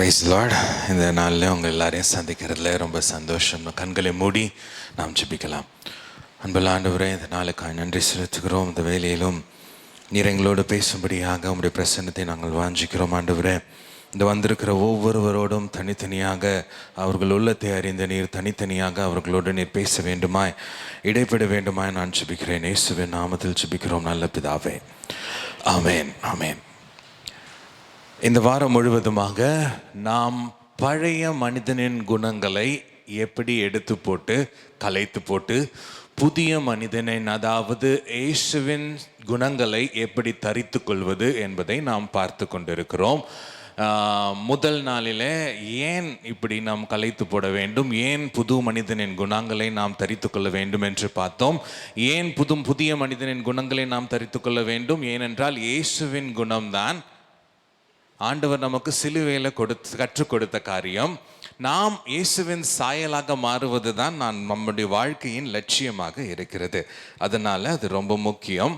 Price Lord. இந்த நாளில் உங்கள் எல்லாரையும் சந்திக்கிறதுல ரொம்ப சந்தோஷம். கண்களை மூடி நாம் ஜெபிக்கலாம். அன்புள்ள ஆண்டவரே, இந்த நாளுக்காக நன்றி செலுத்துகிறோம். இந்த வேலையிலும் நீர் எங்களோடு பேசும்படியாக உங்களுடைய பிரசன்னத்தை நாங்கள் வாஞ்சிக்கிறோம். ஆண்டவரே, இந்த வந்திருக்கிற ஒவ்வொருவரோடும் தனித்தனியாக அவர்கள் உள்ளத்தை அறிந்த நீர் தனித்தனியாக அவர்களோடு நீர் பேச வேண்டுமாய், இடைப்பட வேண்டுமாய் நான் ஜெபிக்கிறேன். இயேசுவின் நாமத்தில் ஜெபிக்கிறோம் நல்ல பிதாவே, ஆமேன், ஆமேன். இந்த வாரம் முழுவதுமாக நாம் பழைய மனிதனின் குணங்களை எப்படி எடுத்து போட்டு கலைத்து போட்டு புதிய மனிதனின், அதாவது இயேசுவின் குணங்களை எப்படி தரித்து கொள்வது என்பதை நாம் பார்த்து கொண்டிருக்கிறோம். முதல் நாளிலே ஏன் இப்படி நாம் கலைத்து போட வேண்டும், ஏன் புது மனிதனின் குணங்களை நாம் தரித்து கொள்ள வேண்டும் என்று பார்த்தோம். ஏன் புதிய மனிதனின் குணங்களை நாம் தரித்து கொள்ள வேண்டும்? ஏனென்றால் இயேசுவின் குணம்தான் ஆண்டவர் நமக்கு சிலுவையில் கற்றுக் கொடுத்த காரியம். நாம் இயேசுவின் சாயலாக மாறுவது தான் நம்முடைய வாழ்க்கையின் லட்சியமாக இருக்கிறது. அதனால் அது ரொம்ப முக்கியம்.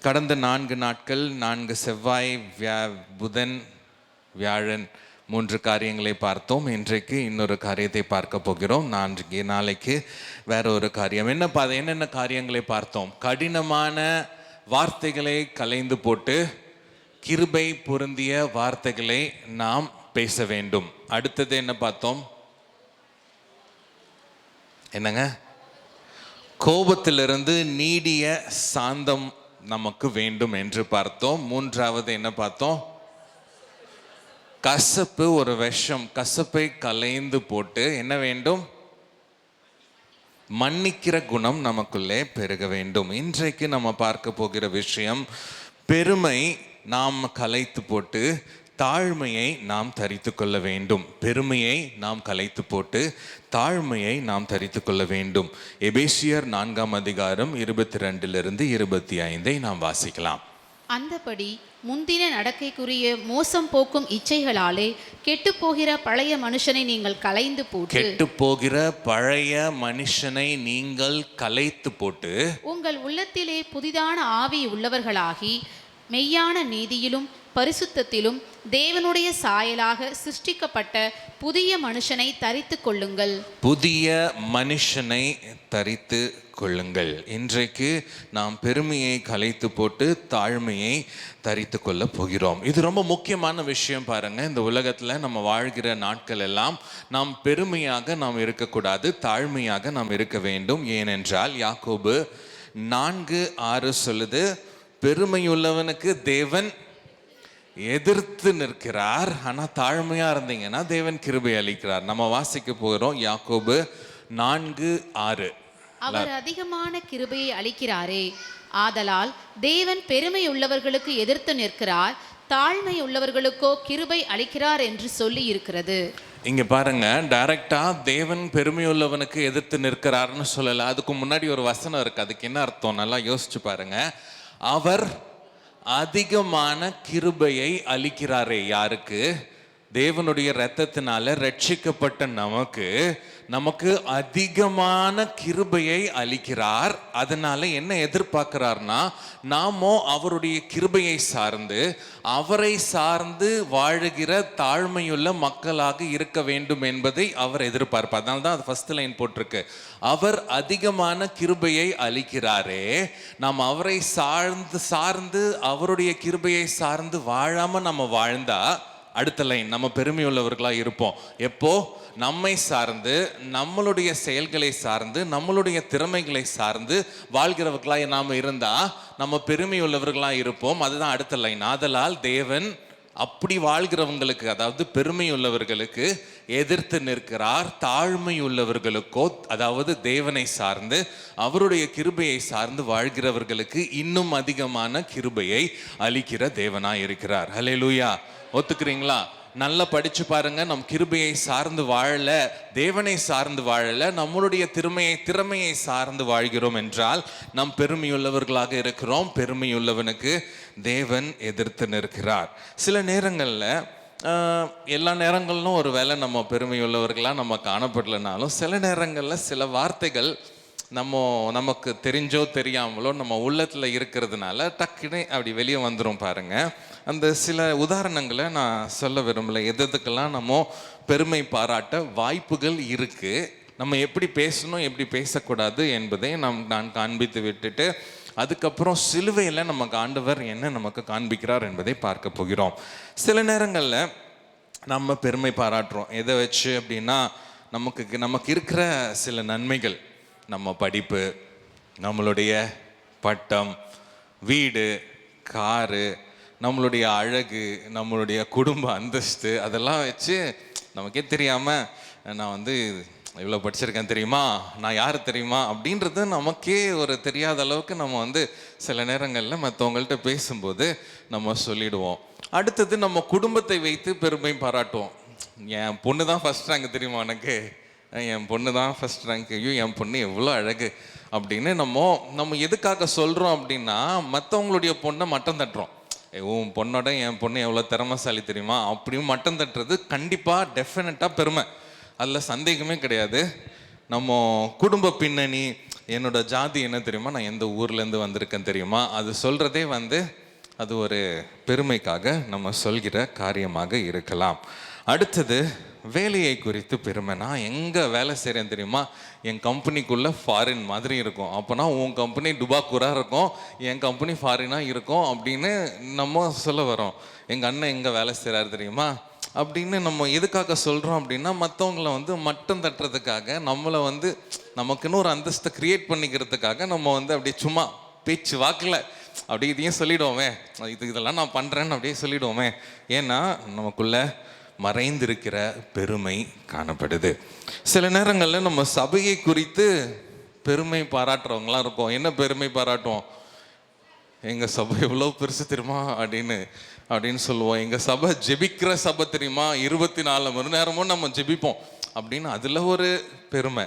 கடந்த 4 நாட்கள், 4 செவ்வாய், புதன், வியாழன் 3 காரியங்களை பார்த்தோம். இன்றைக்கு இன்னொரு காரியத்தை பார்க்க போகிறோம். நாளைக்கு வேற ஒரு காரியம். என்னென்ன காரியங்களை பார்த்தோம்? கடினமான வார்த்தைகளை கலைந்து போட்டு கிருபை பொருந்திய வார்த்தைகளை நாம் பேச வேண்டும். அடுத்தது என்ன பார்த்தோம்? என்னங்க? கோபத்திலிருந்து நீடிய சாந்தம் நமக்கு வேண்டும் என்று பார்த்தோம். 3வது என்ன பார்த்தோம்? கசப்பு ஒரு விஷம், கசப்பை கலைந்து போட்டு என்ன வேண்டும்? மன்னிக்கிற குணம் நமக்குள்ளே பெருக வேண்டும். இன்றைக்கு நம்ம பார்க்க போகிற விஷயம், பெருமை நாம் கலைத்து போட்டு தாழ்மையை நாம் தரித்து கொள்ள வேண்டும். பெருமையை நாம் கலைத்து போட்டு தாழ்மையை நாம் தரித்து கொள்ள வேண்டும். எபேசியர் 4ஆம் அதிகாரம் 22 25 நாம் வாசிக்கலாம். அந்தபடி முந்தின நடக்கைக்குரிய மோசம் போக்கும் இச்சைகளாலே கெட்டு போகிற பழைய மனுஷனை நீங்கள் கலைந்து போட்டு, கெட்டு போகிற பழைய மனுஷனை நீங்கள் கலைத்து போட்டு உங்கள் உள்ளத்திலே புதிதான ஆவி உள்ளவர்களாகி மெய்யான நீதியிலும் பரிசுத்தத்திலும் தேவனுடைய சாயலாக சிருஷ்டிக்கப்பட்ட புதிய மனுஷனை தரித்து கொள்ளுங்கள். புதிய மனுஷனை தரித்து கொள்ளுங்கள். இன்றைக்கு நாம் பெருமையை கலைத்து போட்டு தாழ்மையை தரித்து கொள்ள போகிறோம். இது ரொம்ப முக்கியமான விஷயம். பாருங்க, இந்த உலகத்துல நம்ம வாழ்கிற நாட்கள் எல்லாம் நாம் பெருமையாக நாம் இருக்கக்கூடாது, தாழ்மையாக நாம் இருக்க வேண்டும். ஏனென்றால் யாக்கோபு 4:6 சொல்லுது, பெருமையுள்ளவனுக்கு தேவன் எதிர்த்து நிற்கிறார், ஆனா தாழ்மையா இருந்தீங்கன்னா தேவன் கிருபை அளிக்கிறார். நம்ம வாசிக்க போகிறோம் யாக்கோபு 4:6. அவர் அதிகமான கிருபையை அளிக்கிறாரே, ஆதலால் தேவன் பெருமை உள்ளவர்களுக்கு எதிர்த்து நிற்கிறார், தாழ்மை உள்ளவர்களுக்கோ கிருபை அளிக்கிறார் என்று சொல்லி இருக்கிறது. இங்க பாருங்க, டைரக்டா தேவன் பெருமை உள்ளவனுக்கு எதிர்த்து நிற்கிறார்னு சொல்லல. அதுக்கு முன்னாடி ஒரு வசனம் இருக்கு. அதுக்கு என்ன அர்த்தம்? நல்லா யோசிச்சு பாருங்க. அவர் அதிகமான கிருபையை அளிக்கிறாரே. யாருக்கு? தேவனுடைய இரத்தத்தினால ரட்சிக்கப்பட்ட நமக்கு அதிகமான கிருபையை அளிக்கிறார். அதனால என்ன எதிர்பார்க்கிறார்னா, நாமோ அவருடைய கிருபையை சார்ந்து அவரை சார்ந்து வாழுகிற தாழ்மையுள்ள மக்களாக இருக்க வேண்டும் என்பதை அவர் எதிர்பார்ப்பார். அதனால தான் அது ஃபர்ஸ்ட் லைன் போட்டிருக்கு, அவர் அதிகமான கிருபையை அளிக்கிறாரே. நாம் அவரை சார்ந்து அவருடைய கிருபையை சார்ந்து வாழாம நம்ம வாழ்ந்தா அடுத்த லைன் நம்ம பெருமை உள்ளவர்களாக இருப்போம். எப்போ? நம்மை சார்ந்து, நம்மளுடைய செயல்களை சார்ந்து, நம்மளுடைய திறமைகளை சார்ந்து வாழ்கிறவர்களாக நாம் இருந்தா நம்ம பெருமை உள்ளவர்களாக இருப்போம். அதுதான் அடுத்த லைன். ஆதலால் தேவன் அப்படி வாழ்கிறவங்களுக்கு, அதாவது பெருமை உள்ளவர்களுக்கு எதிர்த்து நிற்கிறார், தாழ்மை உள்ளவர்களுக்கோ, அதாவது தேவனை சார்ந்து அவருடைய கிருபையை சார்ந்து வாழ்கிறவர்களுக்கு இன்னும் அதிகமான கிருபையை அளிக்கிற தேவனாய் இருக்கிறார். ஹல்லேலூயா. ஒத்துக்கிறீங்களா? நல்லா படிச்சு பாருங்க. நம் கிருபையை சார்ந்து வாழல, தேவனை சார்ந்து வாழல, நம்மளுடைய திறமையை சார்ந்து வாழ்கிறோம் என்றால் நம் பெருமையுள்ளவர்களாக இருக்கிறோம். பெருமையுள்ளவனுக்கு தேவன் எதிர்த்து நிற்கிறார். சில நேரங்களில், எல்லா நேரங்களிலும் ஒரு வேளை நம்ம பெருமையுள்ளவர்களாக நம்ம காணப்படலைனாலும், சில நேரங்களில் சில வார்த்தைகள் நமக்கு தெரிஞ்சோ தெரியாமலோ நம்ம உள்ளத்தில் இருக்கிறதுனால டக்குன்னு அப்படி வெளியே வந்துடும் பாருங்க. அந்த சில உதாரணங்களை நான் சொல்ல விரும்பலை. எதுக்கெல்லாம் நம்ம பெருமை பாராட்ட வாய்ப்புகள் இருக்குது, நம்ம எப்படி பேசணும் எப்படி பேசக்கூடாது என்பதை நான் காண்பித்து விட்டுட்டு அதுக்கப்புறம் சிலுவையில் நமக்கு ஆண்டவர் என்ன நமக்கு காண்பிக்கிறார் என்பதை பார்க்க போகிறோம். சில நேரங்களில் நம்ம பெருமை பாராட்டுறோம். எதை வச்சு அப்படின்னா நமக்கு இருக்கிற சில நன்மைகள், நம்ம படிப்பு, நம்மளுடைய பட்டம், வீடு, காரு, நம்மளுடைய அழகு, நம்மளுடைய குடும்ப அந்தஸ்து, அதெல்லாம் வச்சு நமக்கே தெரியாமல் நான் இவ்வளோ படிச்சிருக்கேன் தெரியுமா, நான் யார் தெரியுமா அப்படின்றது நமக்கே ஒரு தெரியாத அளவுக்கு நம்ம சில நேரங்களில் மற்றவங்கள்ட்ட பேசும்போது நம்ம சொல்லிடுவோம். அடுத்தது நம்ம குடும்பத்தை வைத்து பெருமை பாராட்டுவோம். என் பொண்ணு தான் ஃபஸ்ட் ரேங்க் தெரியுமா உனக்கு, என் பொண்ணு தான் ஃபஸ்ட் ரேங்க், ஐயோ என் பொண்ணு எவ்வளோ அழகு அப்படின்னு நம்ம எதுக்காக சொல்கிறோம் அப்படின்னா மற்றவங்களுடைய பொண்ணை மட்டம் தட்டுறோம். உன் பொண்ணோட என் பொண்ணு எவ்வளோ திறமைசாலி தெரியுமா அப்படியும் மட்டம் தட்டுறது கண்டிப்பாக டெஃபினட்டாக பெருமை, அதில் சந்தேகமே கிடையாது. நம்ம குடும்ப பின்னணி, என்னோட ஜாதி என்ன தெரியுமா, நான் எந்த ஊர்லேருந்து வந்திருக்கேன் தெரியுமா, அது சொல்கிறதே அது ஒரு பெருமைக்காக நம்ம சொல்கிற காரியமாக இருக்கலாம். அடுத்தது வேலையை குறித்து பெருமை. நான் எங்கே வேலை செய்கிறேன் தெரியுமா, என் கம்பெனிக்குள்ளே ஃபாரின் மாதிரி இருக்கும், அப்போனா உன் கம்பெனி டுபாக்கூராக இருக்கும், என் கம்பெனி ஃபாரினாக இருக்கும் அப்படின்னு நம்ம சொல்ல வரோம். எங்கள் அண்ணன் எங்கே வேலை செய்கிறாரு தெரியுமா அப்படின்னு நம்ம எதுக்காக சொல்கிறோம் அப்படின்னா மற்றவங்கள மட்டம் தட்டுறதுக்காக, நம்மளை நமக்குன்னு ஒரு அந்தஸ்தை க்ரியேட் பண்ணிக்கிறதுக்காக நம்ம அப்படியே சும்மா பேச்சு வாக்கில் அப்படி இதையும் சொல்லிவிடுவோமே, இதெல்லாம் நான் பண்ணுறேன்னு அப்படியே சொல்லிவிடுவோமே. ஏன்னா நமக்குள்ள மறைந்திருக்கிற பெருமை காணப்படுது. சில நேரங்களில் நம்ம சபையை குறித்து பெருமை பாராட்டுறவங்களாம் இருக்கும். என்ன பெருமை பாராட்டுவோம், எங்கள் சபை எவ்வளோ பெருசு தெரியுமா அப்படின்னு சொல்லுவோம். எங்கள் சபை ஜெபிக்கிற சபை தெரியுமா, 24 மணி நேரமும் நம்ம ஜெபிப்போம் அப்படின்னு, அதில் ஒரு பெருமை.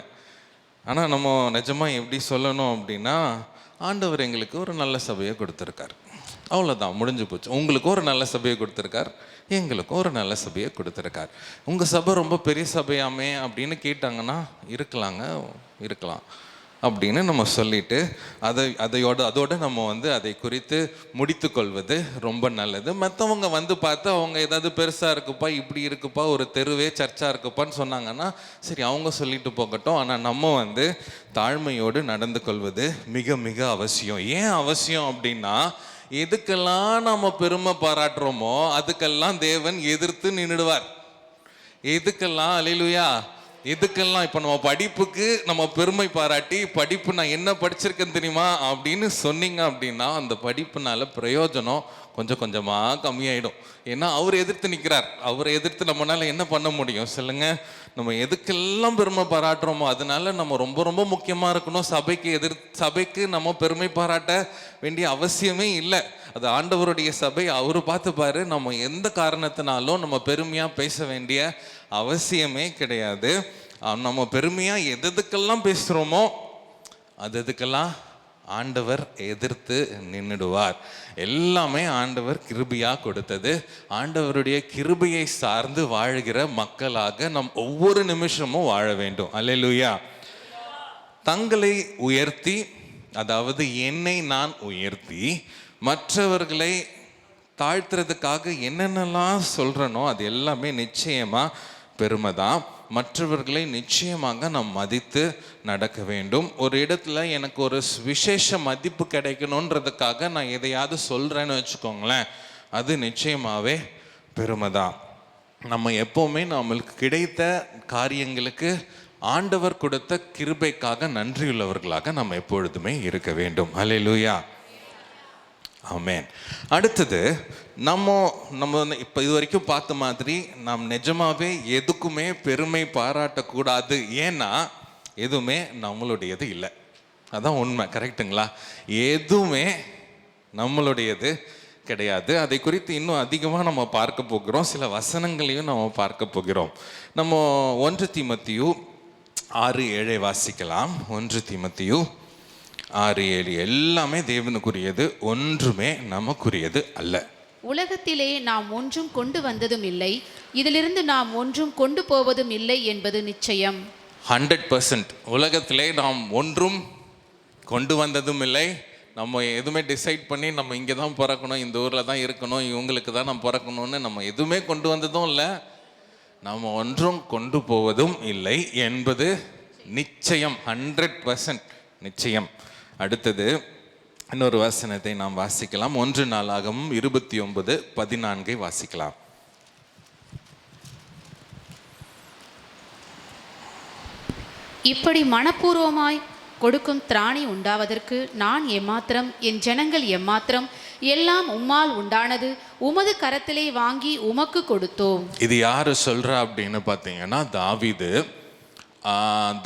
ஆனால் நம்ம நிஜமாக எப்படி சொல்லணும் அப்படின்னா, ஆண்டவர் எங்களுக்கு ஒரு நல்ல சபையை கொடுத்துருக்கார், அவ்வளோதான், முடிஞ்சு போச்சு. உங்களுக்கு ஒரு நல்ல சபையை கொடுத்துருக்கார், எங்களுக்கும் ஒரு நல்ல சபையை கொடுத்துருக்கார். உங்கள் சபை ரொம்ப பெரிய சபையாமே அப்படின்னு கேட்டாங்கன்னா இருக்கலாம் அப்படின்னு நம்ம சொல்லிட்டு அதோட நம்ம அதை குறித்து முடித்து கொள்வது ரொம்ப நல்லது. மற்றவங்க பார்த்து அவங்க ஏதாவது பெருசாக இருக்குப்பா, இப்படி இருக்குப்பா, ஒரு தெருவே சர்ச்சாக இருக்குப்பான்னு சொன்னாங்கன்னா சரி, அவங்க சொல்லிட்டு போகட்டும். ஆனால் நம்ம தாழ்மையோடு நடந்து கொள்வது மிக மிக அவசியம். ஏன் அவசியம் அப்படின்னா, எதுக்கெல்லாம் நம்ம பெருமை பாராட்டுறோமோ அதுக்கெல்லாம் தேவன் எதிர்த்து நின்றுடுவார். எதுக்கெல்லாம் அல்லேலூயா, இதுக்கெல்லாம் இப்போ நம்ம படிப்புக்கு நம்ம பெருமை பாராட்டி, படிப்பு நான் என்ன படிச்சிருக்கேன் தெரியுமா அப்படின்னு சொன்னீங்க அப்படின்னா அந்த படிப்புனால பிரயோஜனம் கொஞ்சம் கொஞ்சமாக கம்மியாயிடும். ஏன்னா அவர் எதிர்த்து நிற்கிறார். அவரை எதிர்த்து நம்மளால என்ன பண்ண முடியும் சொல்லுங்க? நம்ம எதுக்கெல்லாம் பெருமை பாராட்டுறோமோ அதனால நம்ம ரொம்ப ரொம்ப முக்கியமாக இருக்கணும். சபைக்கு நம்ம பெருமை பாராட்ட வேண்டிய அவசியமே இல்லை. அது ஆண்டவருடைய சபை, அவரு பார்த்துப்பாரு. நம்ம எந்த காரணத்தினாலும் நம்ம பெருமையாக பேச வேண்டிய அவசியமே கிடையாது. நம்ம பெருமையாக எதுக்கெல்லாம் பேசுகிறோமோ அதுக்கெல்லாம் ஆண்டவர் எதிர்த்து நின்றுடுவார். எல்லாமே ஆண்டவர் கிருபையாக கொடுத்தது. ஆண்டவருடைய கிருபையை சார்ந்து வாழ்கிற மக்களாக நம் ஒவ்வொரு நிமிஷமும் வாழ வேண்டும். அல்லேலூயா. தங்களை உயர்த்தி, அதாவது என்னை நான் உயர்த்தி மற்றவர்களை தாழ்த்துறதுக்காக என்னென்னலாம் சொல்கிறனோ அது எல்லாமே நிச்சயமாக பெருமை தான். மற்றவர்களை நிச்சயமாக நாம் மதித்து நடக்க வேண்டும். ஒரு இடத்துல எனக்கு ஒரு விசேஷ மதிப்பு கிடைக்கணுன்றதுக்காக நான் எதையாவது சொல்கிறேன்னு வச்சுக்கோங்களேன், அது நிச்சயமாகவே பெருமை தான். நம்ம எப்போவுமே நம்மளுக்கு கிடைத்த காரியங்களுக்கு ஆண்டவர் கொடுத்த கிருபைக்காக நன்றியுள்ளவர்களாக நம்ம எப்பொழுதுமே இருக்க வேண்டும். அல்லேலூயா, ஆமென். அடுத்தது நம்ம இப்போ இது வரைக்கும் பார்த்த மாதிரி நாம் நிஜமாவே எதுக்குமே பெருமை பாராட்டக்கூடாது. ஏன்னா எதுவுமே நம்மளுடையது இல்லை. அதான் உண்மை, கரெக்டுங்களா? எதுவுமே நம்மளுடையது கிடையாது. அதை குறித்து இன்னும் அதிகமாக நம்ம பார்க்க போகிறோம். சில வசனங்களையும் நம்ம பார்க்க போகிறோம். நம்ம 1 தீமோத்தேயு 6:7 வாசிக்கலாம். 1 தீமோத்தேயு 6:7 எல்லாமே தேவனுக்குரியது, ஒன்றுமே நமக்குரியது அல்ல. உலகத்திலே நாம் ஒன்றும் கொண்டு வந்ததும் இல்லை, இதிலிருந்து நாம் ஒன்றும் கொண்டு போவதும் இல்லை என்பது நிச்சயம். 100% உலகத்திலே நாம் ஒன்றும் கொண்டு வந்ததும் இல்லை. நம்ம எதுவுமே டிசைட் பண்ணி நம்ம இங்கே தான் பிறக்கணும், இந்த ஊரில் தான் இருக்கணும், இவங்களுக்கு தான் நம்ம பிறக்கணும்னு நம்ம எதுவுமே கொண்டு வந்ததும் இல்லை, நாம் ஒன்றும் கொண்டு போவதும் இல்லை என்பது நிச்சயம், 100% நிச்சயம். அடுத்தது இன்னொரு வசனத்தை நாம் வாசிக்கலாம். 1 நாளாகமம் 29:14 வாசிக்கலாம். இப்படி மனப்பூர்வமாய் கொடுக்கும் திராணி உண்டாவதற்கு நான் எம்மாத்திரம், என் ஜனங்கள் எம்மாத்திரம், எல்லாம் உம்மால் உண்டானது, உமது கரத்திலே வாங்கி உமக்கு கொடுத்தோம். இது யாரு சொல்றா அப்படின்னு பார்த்தீங்கன்னா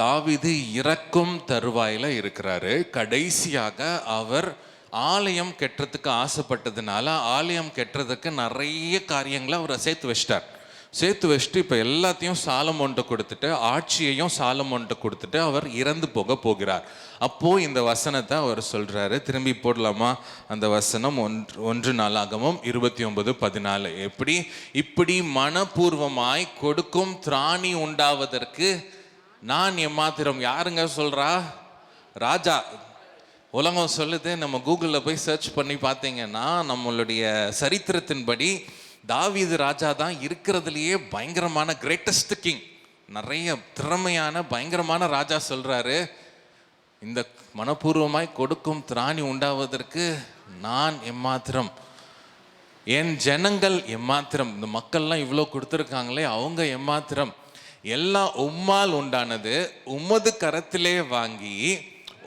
தாவீது இறக்கும் தருவாயில இருக்கிறாரு. கடைசியாக அவர் ஆலயம் கட்டுறதுக்கு ஆசைப்பட்டதுனால ஆலயம் கட்டுறதுக்கு நிறைய காரியங்களை அவர் சேர்த்து வச்சுட்டு இப்போ எல்லாத்தையும் சாலமோன்ட்ட கொடுத்துட்டு, ஆட்சியையும் சாலமோன்ட்ட கொடுத்துட்டு அவர் இறந்து போகிறார். அப்போது இந்த வசனத்தை அவர் சொல்கிறாரு. திரும்பி போடலாமா அந்த வசனம்? 1 நாளாகமம் 29:14. இப்படி மனப்பூர்வமாய் கொடுக்கும் திராணி உண்டாவதற்கு நான் எம்மாத்திரம். யாருங்க சொல்கிறா? ராஜா. உலகம் சொல்லுது. நம்ம கூகுளில் போய் சர்ச் பண்ணி பார்த்தீங்கன்னா நம்மளுடைய சரித்திரத்தின்படி தாவீது ராஜா தான் இருக்கிறதுலையே பயங்கரமான கிரேட்டஸ்ட் கிங், நிறைய திறமையான பயங்கரமான ராஜா. சொல்கிறாரு, இந்த மனப்பூர்வமாய் கொடுக்கும் திராணி உண்டாவதற்கு நான் எம்மாத்திரம், என் ஜனங்கள் எம்மாத்திரம். இந்த மக்கள்லாம் இவ்வளோ கொடுத்துருக்காங்களே, அவங்க எம்மாத்திரம். எல்லாம் உம்மால் உண்டானது, உமது கரத்திலே வாங்கி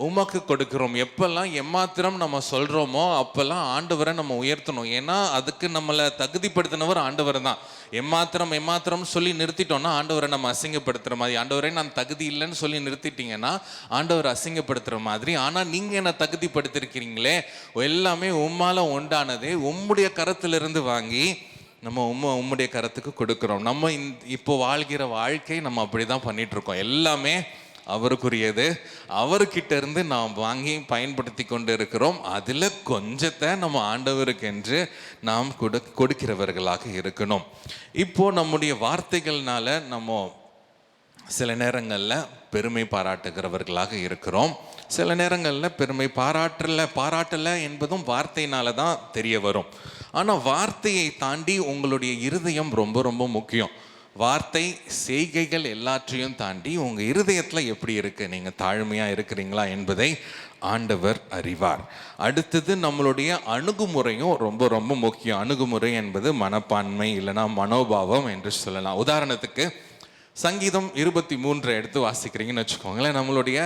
உமக்கு கொடுக்கிறோம். எப்பெல்லாம் எம்மாத்திரம் நம்ம சொல்கிறோமோ அப்போல்லாம் ஆண்டவரை நம்ம உயர்த்தணும். ஏன்னா அதுக்கு நம்மளை தகுதிப்படுத்தினவர் ஆண்டவர் தான். எம்மாத்திரம் சொல்லி நிறுத்திட்டோம்னா ஆண்டவரை நம்ம அசிங்கப்படுத்துகிற மாதிரி. ஆண்டவரை நான் தகுதி இல்லைன்னு சொல்லி நிறுத்திட்டீங்கன்னா ஆண்டவர் அசிங்கப்படுத்துகிற மாதிரி. ஆனால் நீங்கள் என்னை தகுதிப்படுத்திருக்கிறீங்களே, எல்லாமே உம்மால உண்டானதே, உம்முடைய கரத்திலிருந்து வாங்கி நம்ம உம்முடைய கரத்துக்கு கொடுக்குறோம். நம்ம இப்போ வாழ்கிற வாழ்க்கை நம்ம அப்படி தான் பண்ணிகிட்ருக்கோம். எல்லாமே அவருக்குரியது, அவர்கிட்ட இருந்து நாம் வாங்கி பயன்படுத்தி கொண்டு இருக்கிறோம். அதில் கொஞ்சத்தை நம்ம ஆண்டவருக்கென்று நாம் கொடுக்கிறவர்களாக இருக்கணும். இப்போது நம்முடைய வார்த்தைகள்னால நம்ம சில நேரங்களில் பெருமை பாராட்டுகிறவர்களாக இருக்கிறோம். சில நேரங்களில் பெருமை பாராட்டலை என்பதும் வார்த்தையினால தான் தெரிய வரும். ஆனால் வார்த்தையை தாண்டி உங்களுடைய இருதயம் ரொம்ப ரொம்ப முக்கியம். வார்த்தை, செய்கைகள் எல்லாற்றையும் தாண்டி உங்கள் இருதயத்தில் எப்படி இருக்குது, நீங்கள் தாழ்மையாக இருக்கிறீங்களா என்பதை ஆண்டவர் அறிவார். அடுத்தது நம்மளுடைய அணுகுமுறையும் ரொம்ப ரொம்ப முக்கியம். அணுகுமுறை என்பது மனப்பான்மை இல்லைனா மனோபாவம் என்று சொல்லலாம். உதாரணத்துக்கு சங்கீதம் 23 எடுத்து வாசிக்கிறீங்கன்னு வச்சுக்கோங்களேன். நம்மளுடைய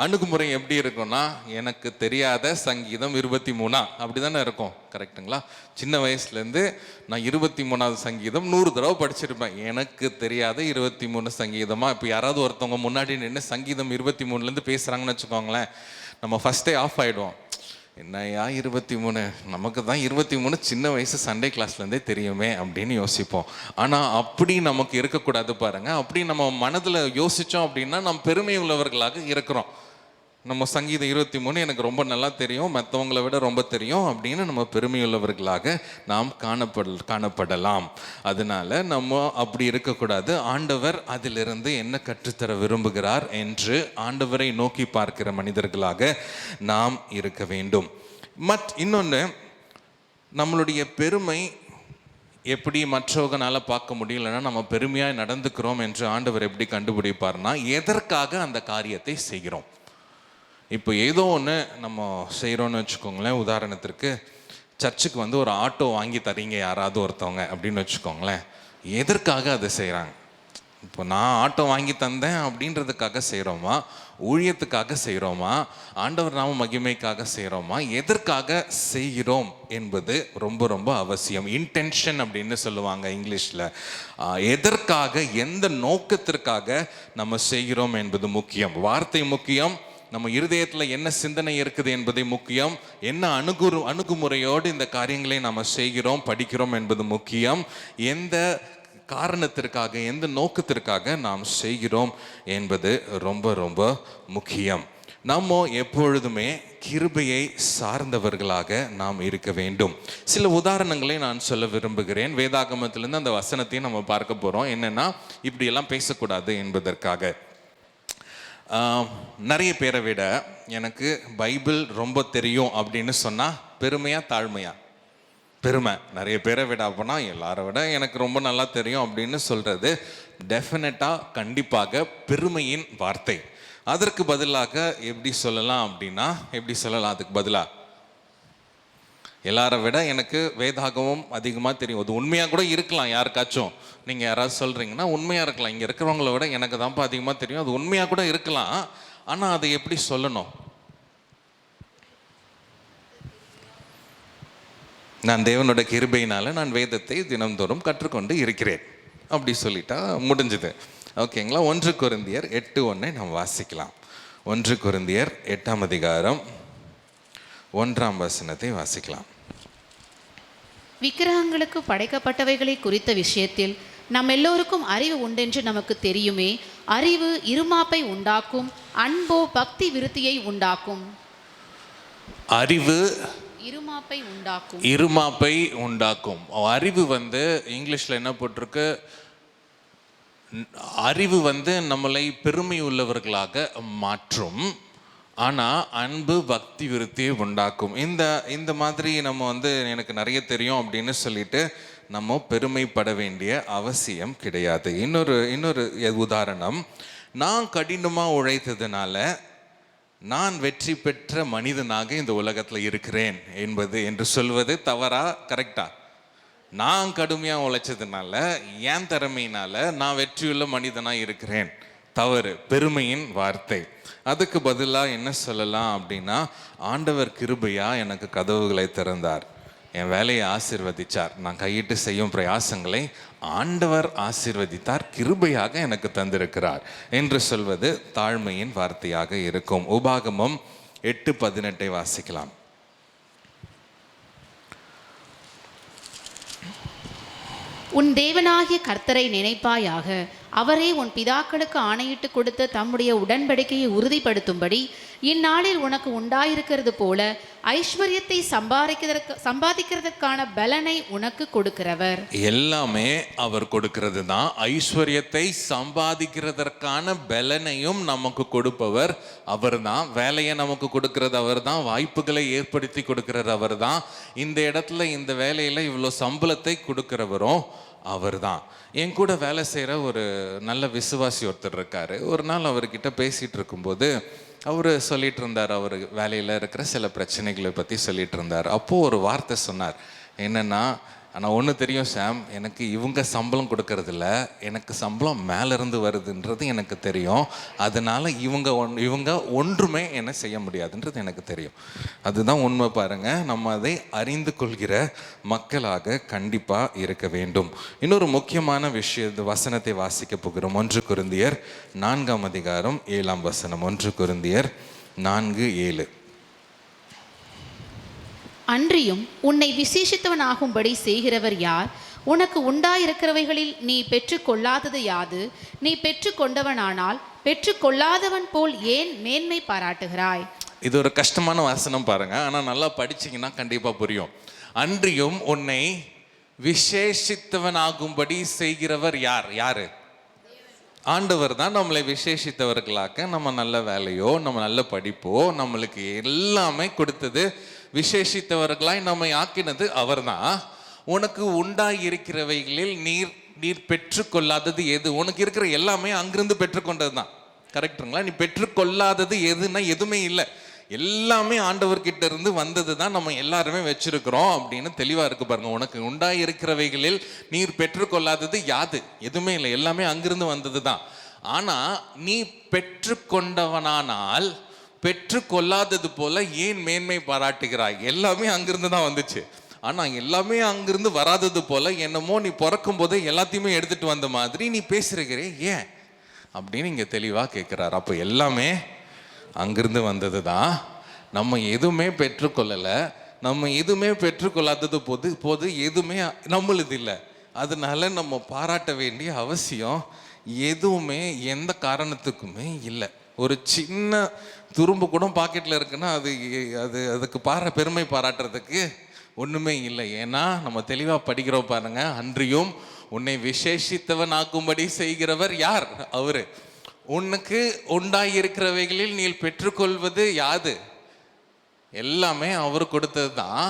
அணுகுமுறை எப்படி இருக்கும்னா, எனக்கு தெரியாத சங்கீதம் 23 அப்படி தானே இருக்கும், கரெக்டுங்களா? சின்ன வயசுலேருந்து நான் 23வது சங்கீதம் 100 தடவை படிச்சிருப்பேன். எனக்கு தெரியாத 23 சங்கீதமாக. இப்போ யாராவது ஒருத்தவங்க முன்னாடி நின்று சங்கீதம் 23லேருந்து பேசுகிறாங்கன்னு வச்சுக்கோங்களேன், நம்ம ஃபஸ்ட்டே ஆஃப் ஆகிடுவோம். என்னையா 23, நமக்கு தான் 23 சின்ன வயசு சண்டே கிளாஸ்லேருந்தே தெரியுமே அப்படின்னு யோசிப்போம். ஆனால் அப்படி நமக்கு இருக்கக்கூடாது பாருங்கள். அப்படி நம்ம மனதில் யோசித்தோம் அப்படின்னா நம்ம பெருமை உள்ளவர்களாக இருக்கிறோம். நம்ம சங்கீதம் 23 எனக்கு ரொம்ப நல்லா தெரியும், மற்றவங்களை விட ரொம்ப தெரியும் அப்படின்னு நம்ம பெருமையுள்ளவர்களாக நாம் காணப்படலாம். அதனால நம்ம அப்படி இருக்கக்கூடாது. ஆண்டவர் அதிலிருந்து என்ன கற்றுத்தர விரும்புகிறார் என்று ஆண்டவரை நோக்கி பார்க்கிற மனிதர்களாக நாம் இருக்க வேண்டும். இன்னொன்று, நம்மளுடைய பெருமை எப்படி மற்றவங்களால பார்க்க முடியலன்னா நம்ம பெருமையாக நடந்துக்கிறோம் என்று ஆண்டவர் எப்படி கண்டுபிடிப்பார்னா, எதற்காக அந்த காரியத்தை செய்கிறோம். இப்போ ஏதோ ஒன்று நம்ம செய்கிறோன்னு வச்சுக்கோங்களேன். உதாரணத்திற்கு சர்ச்சுக்கு ஒரு ஆட்டோ வாங்கி தரீங்க யாராவது ஒருத்தவங்க அப்படின்னு வச்சுக்கோங்களேன். எதற்காக அதை செய்கிறாங்க? இப்போ நான் ஆட்டோ வாங்கி தந்தேன் அப்படின்றதுக்காக செய்கிறோமா, ஊழியத்துக்காக செய்கிறோமா, ஆண்டவர் நாம மகிமைக்காக செய்கிறோமா, எதற்காக செய்கிறோம் என்பது ரொம்ப ரொம்ப அவசியம். இன்டென்ஷன் அப்படின்னு சொல்லுவாங்க இங்கிலீஷில். எதற்காக, எந்த நோக்கத்திற்காக நம்ம செய்கிறோம் என்பது முக்கியம். வார்த்தை முக்கியம், நம்ம இருதயத்தில் என்ன சிந்தனை இருக்குது என்பதை முக்கியம், என்ன அணுகுமுறையோடு இந்த காரியங்களை நம்ம செய்கிறோம் படிக்கிறோம் என்பது முக்கியம், எந்த காரணத்திற்காக எந்த நோக்கத்திற்காக நாம் செய்கிறோம் என்பது ரொம்ப ரொம்ப முக்கியம். நம்ம எப்பொழுதுமே கிருபையை சார்ந்தவர்களாக நாம் இருக்க வேண்டும். சில உதாரணங்களை நான் சொல்ல விரும்புகிறேன். வேதாகமத்திலிருந்து அந்த வசனத்தையும் நம்ம பார்க்க போகிறோம். என்னென்னா, இப்படியெல்லாம் பேசக்கூடாது என்பதற்காக. நிறைய பேரை விட எனக்கு பைபிள் ரொம்ப தெரியும் அப்படின்னு சொன்னால் பெருமையா தாழ்மையா? பெருமை. நிறைய பேரை விட அப்படின்னா எல்லாரை விட எனக்கு ரொம்ப நல்லா தெரியும் அப்படின்னு சொல்கிறது டெஃபினட்டாக கண்டிப்பாக பெருமையின் வார்த்தை. அதற்கு பதிலாக எப்படி சொல்லலாம் அப்படின்னா, எப்படி சொல்லலாம் அதுக்கு பதிலாக, எல்லாரை விட எனக்கு வேதாகமும் அதிகமாக தெரியும். அது உண்மையாக கூட இருக்கலாம். யாருக்காச்சும் நீங்கள் யாராவது சொல்கிறீங்கன்னா உண்மையாக இருக்கலாம். இங்கே இருக்கிறவங்கள விட எனக்கு தான்ப்பா அதிகமாக தெரியும், அது உண்மையாக கூட இருக்கலாம். ஆனால் அதை எப்படி சொல்லணும்? நான் தேவனோட கிருபையினால நான் வேதத்தை தினம்தோறும் கற்றுக்கொண்டு இருக்கிறேன் அப்படி சொல்லிட்டா முடிஞ்சுது. ஓகேங்களா? 1 கொரிந்தியர் 8:1 நாம் வாசிக்கலாம். 1 கொரிந்தியர் 8ஆம் அதிகாரம் 1ஆம் வசனத்தை வாசிக்கலாம். விக்கிரகங்களுக்கு படைக்கப்பட்டவைகளை குறித்த விஷயத்தில் நம் எல்லோருக்கும் அறிவு உண்டென்று நமக்கு தெரியுமே. அறிவு இருமாப்பை உண்டாக்கும், அன்போ பக்தி விருத்தியை உண்டாக்கும். அறிவு இருமாப்பை உண்டாக்கும். இருமாப்பை உண்டாக்கும். அறிவு இங்கிலீஷில் என்ன போட்டிருக்கு? அறிவு நம்மளை பெருமை உள்ளவர்களாக மாற்றும், ஆனால் அன்பு பக்தி விருத்தியை உண்டாக்கும். இந்த மாதிரி நம்ம எனக்கு நிறைய தெரியும் அப்படின்னு சொல்லிட்டு நம்ம பெருமைப்பட வேண்டிய அவசியம் கிடையாது. இன்னொரு உதாரணம், நான் கடினமாக உழைத்ததுனால நான் வெற்றி பெற்ற மனிதனாக இந்த உலகத்தில் இருக்கிறேன் என்று சொல்வது தவறா கரெக்டா? நான் கடுமையாக உழைச்சதுனால என் திறமையினால நான் வெற்றியுள்ள மனிதனாக இருக்கிறேன், தவறு, பெருமையின் வார்த்தை. அதுக்கு பதிலாக என்ன சொல்லலாம் அப்படின்னா, ஆண்டவர் கிருபையா எனக்கு கதவுகளை திறந்தார், என் வேலையை ஆசீர்வதிச்சார், நான் கையிட்டு செய்யும் பிரயாசங்களை ஆண்டவர் ஆசீர்வதித்தார், கிருபையாக எனக்கு தந்திருக்கிறார் என்று சொல்வது தாழ்மையின் வார்த்தையாக இருக்கும். உபாகமம் 8:18 வாசிக்கலாம். உன் தேவனாகிய கர்த்தரை நினைப்பாயாக, அவரே உன் பிதாக்களுக்கு ஆணையிட்டு கொடுத்த தம்முடைய உடன்படிக்கையை உறுதிப்படுத்தும்படி இந்நாளில் உனக்கு உண்டாயிருக்கிறது போல ஐஸ்வர்யத்தை சம்பாதிக்கிறதுக்கான பலனை உனக்கு கொடுக்கிறவர். எல்லாமே அவர் கொடுக்கிறது தான். ஐஸ்வர்யத்தை சம்பாதிக்கிறதற்கான பலனையும் நமக்கு கொடுப்பவர் அவர் தான். வேலையை நமக்கு கொடுக்கிறது அவர் தான். வாய்ப்புகளை ஏற்படுத்தி கொடுக்கிறது அவர் தான். இந்த இடத்துல இந்த வேலையில் இவ்வளோ சம்பளத்தை கொடுக்கிறவரும் அவர் தான். என் கூட வேலை செய்கிற ஒரு நல்ல விசுவாசி ஒருத்தர் இருக்கார். ஒரு நாள் அவர்கிட்ட பேசிகிட்டு இருக்கும்போது அவர் சொல்லிகிட்டு இருந்தார், அவர் வேலையில் இருக்கிற சில பிரச்சனைகளை பற்றி சொல்லிகிட்டு இருந்தார். அப்போது ஒரு வார்த்தை சொன்னார். என்னென்னா, ஆனால் ஒன்று தெரியும் சாம், எனக்கு இவங்க சம்பளம் கொடுக்கறதில்ல, எனக்கு சம்பளம் மேலேருந்து வருதுன்றது எனக்கு தெரியும். அதனால் இவங்க ஒன்றுமே என்ன செய்ய முடியாதுன்றது எனக்கு தெரியும். அதுதான் உண்மை. பாருங்கள், நம்ம அதை அறிந்து கொள்கிற மக்களாக கண்டிப்பாக இருக்க வேண்டும். இன்னொரு முக்கியமான வசனத்தை வாசிக்க போகிறோம். 1 கொரிந்தியர் 4ஆம் அதிகாரம் 7ஆம் வசனம். 1 கொரிந்தியர் 4:7. அன்றியும் உன்னை விசேஷித்தவனாகும்படி செய்கிறவர் யார்? உனக்கு உண்டாயிருக்கிறவைகளில் நீ பெற்றுக்கொள்ளாதது யாது? நீ பெற்றுக்கொண்டவனானால் பெற்றுக்கொள்ளாதவன் போல் ஏன் மேன்மை பாராட்டுகிறாய்? இது ஒரு கஷ்டமான வசனம் பாருங்க, ஆனால் நல்லா படிச்சிங்கன்னா கண்டிப்பாக புரியும். அன்றியும் உன்னை விசேஷித்தவனாகும்படி செய்கிறவர் யார்? யாரு? ஆண்டவர் தான் நம்மளை விசேஷித்தவர்களாக, நம்ம நல்ல வேலையோ நம்ம நல்ல படிப்போ நம்மளுக்கு எல்லாமே கொடுத்தது, விசேஷித்தவர்களாய் நம்மை ஆக்கினது அவர் தான். உனக்கு உண்டாயிருக்கிறவைகளில் நீர் பெற்றுக்கொள்ளாதது எது? உனக்கு இருக்கிற எல்லாமே அங்கிருந்து பெற்றுக்கொண்டது தான். கரெக்டுங்களா? நீ பெற்றுக்கொள்ளாதது எதுன்னா எதுவுமே இல்லை, எல்லாமே ஆண்டவர்கிட்ட இருந்து வந்தது தான் நம்ம எல்லாருமே வச்சிருக்கிறோம் அப்படின்னு தெளிவாக இருக்கு பாருங்க. உனக்கு உண்டாயிருக்கிறவைகளில் நீர் பெற்றுக்கொள்ளாதது யாது? எதுவுமே இல்லை, எல்லாமே அங்கிருந்து வந்தது தான். ஆனால் நீ பெற்றுக்கொண்டவனானால் பெற்றுக்கொள்ளாதது போல ஏன் மேன்மை பாராட்டுகிறாய்? எல்லாமே அங்கிருந்து தான் வந்துச்சு. ஆனால் எல்லாமே அங்கிருந்து வராதது போல என்னமோ நீ பிறக்கும் போதே எல்லாத்தையுமே எடுத்துட்டு வந்த மாதிரி நீ பேசுகிறே, ஏன் அப்படின்னு இங்கே தெளிவாக கேட்குறாரு. அப்போ எல்லாமே அங்கிருந்து வந்தது தான். நம்ம எதுவுமே பெற்றுக்கொள்ளலை, நம்ம எதுவுமே பெற்றுக்கொள்ளாதது போது எதுவுமே நம்மளுது இல்லை. அதனால நம்ம பாராட்ட வேண்டிய அவசியம் எதுவுமே எந்த காரணத்துக்குமே இல்லை. ஒரு சின்ன துரும்பு கூட பாக்கெட்டில் இருக்குன்னா அதுக்கு பெருமை பாராட்டுறதுக்கு ஒன்றுமே இல்லை. ஏன்னா நம்ம தெளிவாக படிக்கிறோம் பாருங்க. அன்றியும் உன்னை விசேஷித்தவன் ஆக்கும்படி செய்கிறவர் யார்? அவரு. உனக்கு உண்டாயிருக்கிறவைகளில் நீ பெற்றுக்கொள்வது யாது? எல்லாமே அவர் கொடுத்தது தான்.